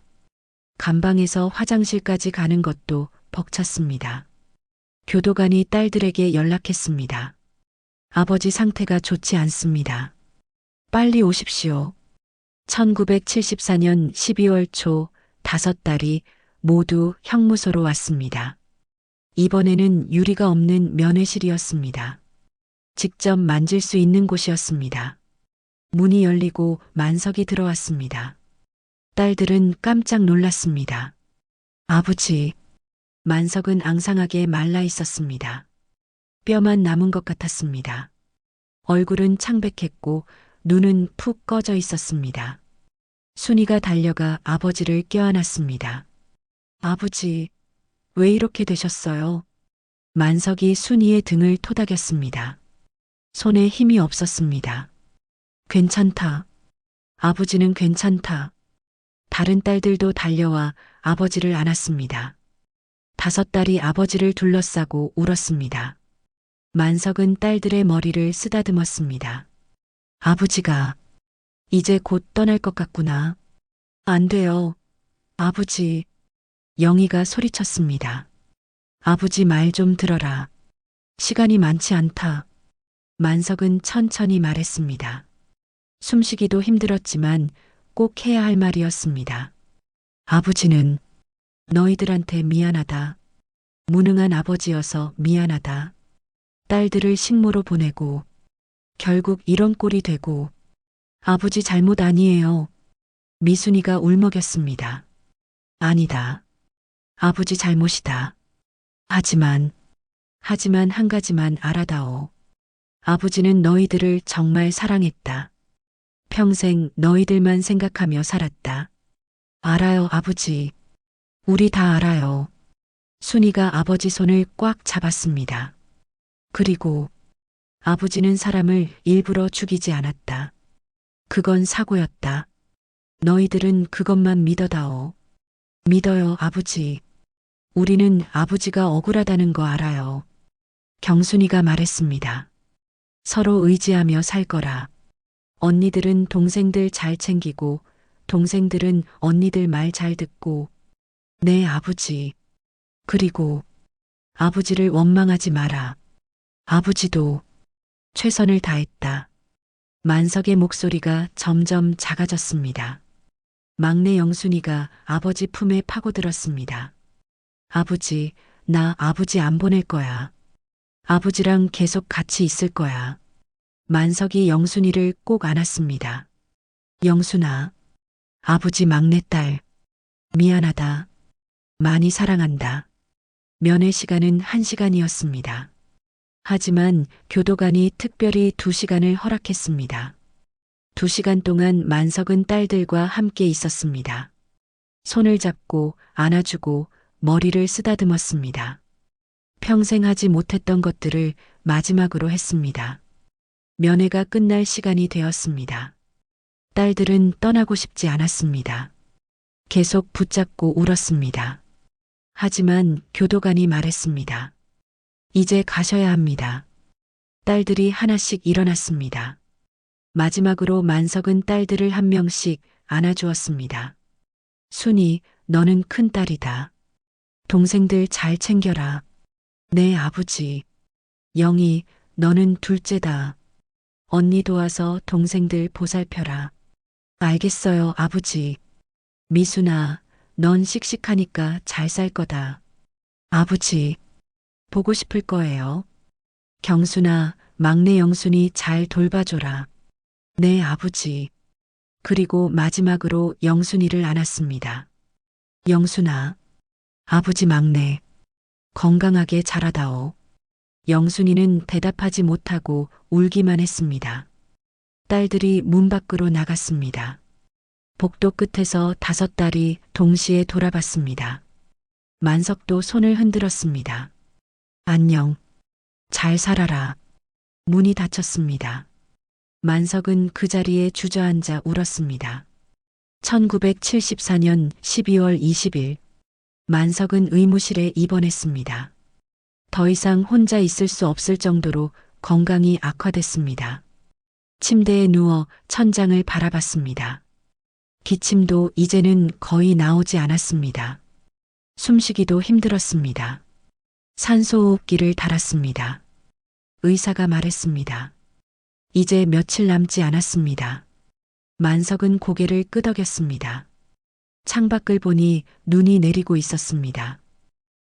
감방에서 화장실까지 가는 것도 벅찼습니다. 교도관이 딸들에게 연락했습니다. 아버지 상태가 좋지 않습니다. 빨리 오십시오. 1974년 12월 초 다섯 딸이 모두 형무소로 왔습니다. 이번에는 유리가 없는 면회실이었습니다. 직접 만질 수 있는 곳이었습니다. 문이 열리고 만석이 들어왔습니다. 딸들은 깜짝 놀랐습니다. 아버지, 만석은 앙상하게 말라 있었습니다. 뼈만 남은 것 같았습니다. 얼굴은 창백했고 눈은 푹 꺼져 있었습니다. 순이가 달려가 아버지를 껴안았습니다. 아버지, 왜 이렇게 되셨어요? 만석이 순이의 등을 토닥였습니다. 손에 힘이 없었습니다. 괜찮다. 아버지는 괜찮다. 다른 딸들도 달려와 아버지를 안았습니다. 5딸이 아버지를 둘러싸고 울었습니다. 만석은 딸들의 머리를 쓰다듬었습니다. 아버지가 이제 곧 떠날 것 같구나. 안 돼요. 아버지. 영희가 소리쳤습니다. 아버지 말 좀 들어라. 시간이 많지 않다. 만석은 천천히 말했습니다. 숨쉬기도 힘들었지만 꼭 해야 할 말이었습니다. 아버지는 너희들한테 미안하다. 무능한 아버지여서 미안하다. 딸들을 식모로 보내고 결국 이런 꼴이 되고 아버지 잘못 아니에요. 미순이가 울먹였습니다. 아니다. 아버지 잘못이다. 하지만 한 가지만 알아다오. 아버지는 너희들을 정말 사랑했다. 평생 너희들만 생각하며 살았다. 알아요, 아버지. 우리 다 알아요. 순이가 아버지 손을 꽉 잡았습니다. 그리고 아버지는 사람을 일부러 죽이지 않았다. 그건 사고였다. 너희들은 그것만 믿어다오. 믿어요, 아버지. 우리는 아버지가 억울하다는 거 알아요. 경순이가 말했습니다. 서로 의지하며 살 거라. 언니들은 동생들 잘 챙기고 동생들은 언니들 말 잘 듣고 네, 아버지. 그리고 아버지를 원망하지 마라. 아버지도 최선을 다했다. 만석의 목소리가 점점 작아졌습니다. 막내 영순이가 아버지 품에 파고들었습니다. 아버지, 나 아버지 안 보낼 거야. 아버지랑 계속 같이 있을 거야. 만석이 영순이를 꼭 안았습니다. 영순아, 아버지 막내딸, 미안하다. 많이 사랑한다. 면회 시간은 1시간이었습니다. 하지만 교도관이 특별히 2시간을 허락했습니다. 2시간 동안 만석은 딸들과 함께 있었습니다. 손을 잡고 안아주고 머리를 쓰다듬었습니다. 평생 하지 못했던 것들을 마지막으로 했습니다. 면회가 끝날 시간이 되었습니다. 딸들은 떠나고 싶지 않았습니다. 계속 붙잡고 울었습니다. 하지만 교도관이 말했습니다. 이제 가셔야 합니다. 딸들이 하나씩 일어났습니다. 마지막으로 만석은 딸들을 한 명씩 안아주었습니다. 순이, 너는 큰딸이다. 동생들 잘 챙겨라. 네, 아버지. 영희, 너는 둘째다. 언니 도와서 동생들 보살펴라. 알겠어요, 아버지. 미순아, 넌 씩씩하니까 잘 살 거다. 아버지, 보고 싶을 거예요. 경순아, 막내 영순이 잘 돌봐줘라. 네, 아버지. 그리고 마지막으로 영순이를 안았습니다. 영순아, 아버지 막내, 건강하게 자라다오. 영순이는 대답하지 못하고 울기만 했습니다. 딸들이 문 밖으로 나갔습니다. 복도 끝에서 5딸이 동시에 돌아봤습니다. 만석도 손을 흔들었습니다. 안녕. 잘 살아라. 문이 닫혔습니다. 만석은 그 자리에 주저앉아 울었습니다. 1974년 12월 20일, 만석은 의무실에 입원했습니다. 더 이상 혼자 있을 수 없을 정도로 건강이 악화됐습니다. 침대에 누워 천장을 바라봤습니다. 기침도 이제는 거의 나오지 않았습니다. 숨쉬기도 힘들었습니다. 산소호흡기를 달았습니다. 의사가 말했습니다. 이제 며칠 남지 않았습니다. 만석은 고개를 끄덕였습니다. 창밖을 보니 눈이 내리고 있었습니다.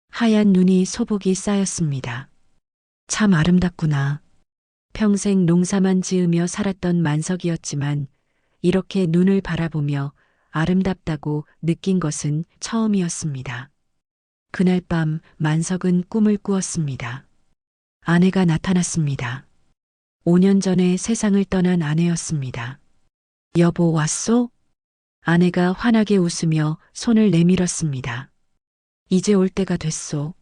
하얀 눈이 소복이 쌓였습니다. 참 아름답구나. 평생 농사만 지으며 살았던 만석이었지만 이렇게 눈을 바라보며 아름답다고 느낀 것은 처음이었습니다. 그날 밤 만석은 꿈을 꾸었습니다. 아내가 나타났습니다. 5년 전에 세상을 떠난 아내였습니다. 여보 왔소? 아내가 환하게 웃으며 손을 내밀었습니다. 이제 올 때가 됐소.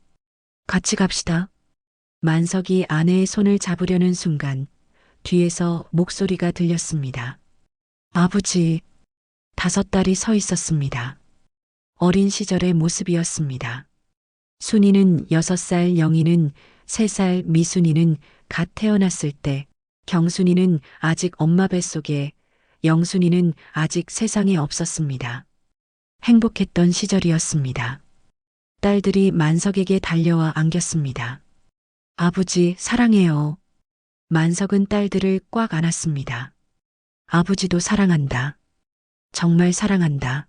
같이 갑시다. 만석이 아내의 손을 잡으려는 순간 뒤에서 목소리가 들렸습니다. 아버지, 5딸이 서 있었습니다. 어린 시절의 모습이었습니다. 순이는 6살, 영희는 3살, 미순이는 갓 태어났을 때, 경순이는 아직 엄마 뱃속에, 영순이는 아직 세상에 없었습니다. 행복했던 시절이었습니다. 딸들이 만석에게 달려와 안겼습니다. 아버지, 사랑해요. 만석은 딸들을 꽉 안았습니다. 아버지도 사랑한다. 정말 사랑한다.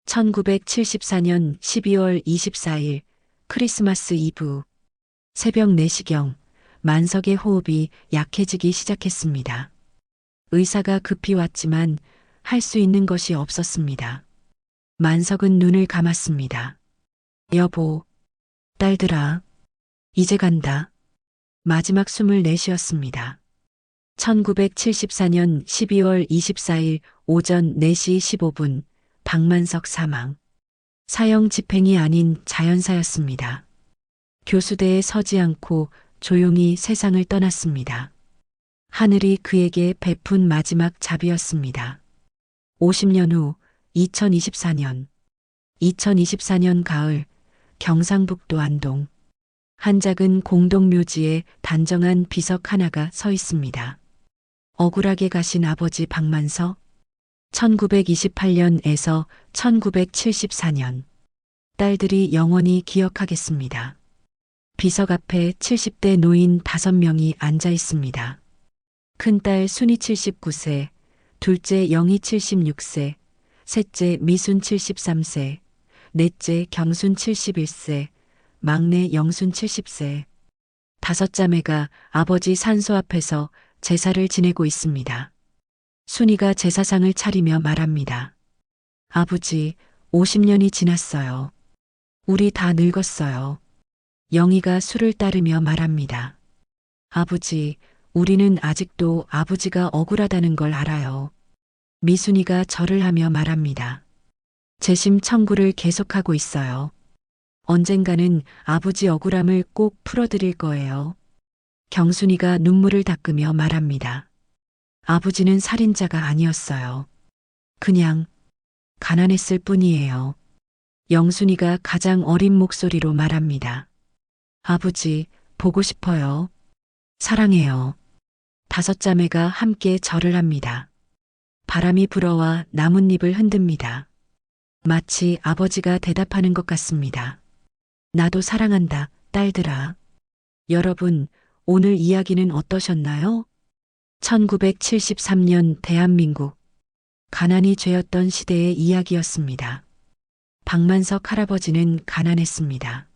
1974년 12월 24일 크리스마스 이브 새벽 4시경 만석의 호흡이 약해지기 시작했습니다. 의사가 급히 왔지만 할 수 있는 것이 없었습니다. 만석은 눈을 감았습니다. 여보, 딸들아, 이제 간다. 마지막 숨을 내쉬었습니다. 1974년 12월 24일 오전 4시 15분 박만석 사망. 사형 집행이 아닌 자연사였습니다. 교수대에 서지 않고 조용히 세상을 떠났습니다. 하늘이 그에게 베푼 마지막 자비였습니다. 50년 후 2024년. 2024년 가을 경상북도 안동. 한 작은 공동묘지에 단정한 비석 하나가 서 있습니다. 억울하게 가신 아버지 박만석. 1928년에서 1974년. 딸들이 영원히 기억하겠습니다. 비석 앞에 70대 노인 5명이 앉아 있습니다. 큰딸 순이 79세, 둘째 영희 76세, 셋째 미순 73세, 넷째 경순 71세, 막내 영순 70세. 5자매가 아버지 산소 앞에서 제사를 지내고 있습니다. 순이가 제사상을 차리며 말합니다. 아버지, 50년이 지났어요. 우리 다 늙었어요. 영희가 술을 따르며 말합니다. 아버지, 우리는 아직도 아버지가 억울하다는 걸 알아요. 미순이가 절을 하며 말합니다. 재심 청구를 계속하고 있어요. 언젠가는 아버지 억울함을 꼭 풀어드릴 거예요. 경순이가 눈물을 닦으며 말합니다. 아버지는 살인자가 아니었어요. 그냥 가난했을 뿐이에요. 영순이가 가장 어린 목소리로 말합니다. 아버지, 보고 싶어요. 사랑해요. 5자매가 함께 절을 합니다. 바람이 불어와 나뭇잎을 흔듭니다. 마치 아버지가 대답하는 것 같습니다. 나도 사랑한다, 딸들아. 여러분, 오늘 이야기는 어떠셨나요? 1973년 대한민국. 가난이 죄였던 시대의 이야기였습니다. 박만석 할아버지는 가난했습니다.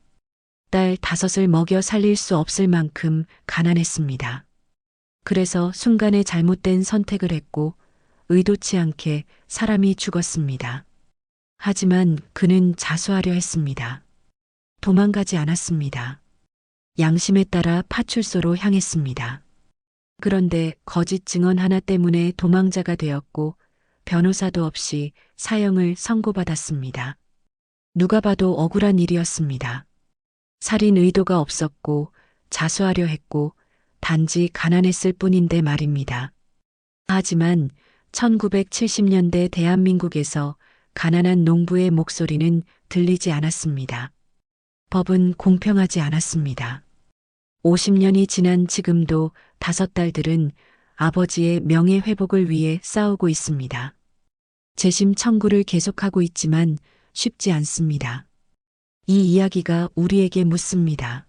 딸 5을 먹여 살릴 수 없을 만큼 가난했습니다. 그래서 순간에 잘못된 선택을 했고 의도치 않게 사람이 죽었습니다. 하지만 그는 자수하려 했습니다. 도망가지 않았습니다. 양심에 따라 파출소로 향했습니다. 그런데 거짓 증언 하나 때문에 도망자가 되었고 변호사도 없이 사형을 선고받았습니다. 누가 봐도 억울한 일이었습니다. 살인 의도가 없었고 자수하려 했고 단지 가난했을 뿐인데 말입니다. 하지만 1970년대 대한민국에서 가난한 농부의 목소리는 들리지 않았습니다. 법은 공평하지 않았습니다. 50년이 지난 지금도 5딸들은 아버지의 명예 회복을 위해 싸우고 있습니다. 재심 청구를 계속하고 있지만 쉽지 않습니다. 이 이야기가 우리에게 묻습니다.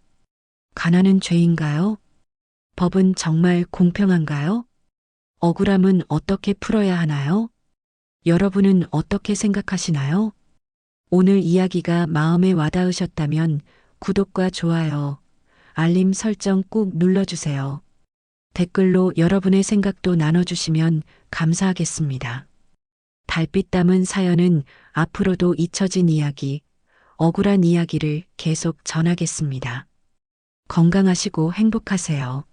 가난은 죄인가요? 법은 정말 공평한가요? 억울함은 어떻게 풀어야 하나요? 여러분은 어떻게 생각하시나요? 오늘 이야기가 마음에 와닿으셨다면 구독과 좋아요, 알림 설정 꼭 눌러주세요. 댓글로 여러분의 생각도 나눠주시면 감사하겠습니다. 달빛 담은 사연은 앞으로도 잊혀진 이야기, 억울한 이야기를 계속 전하겠습니다. 건강하시고 행복하세요.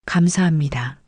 감사합니다.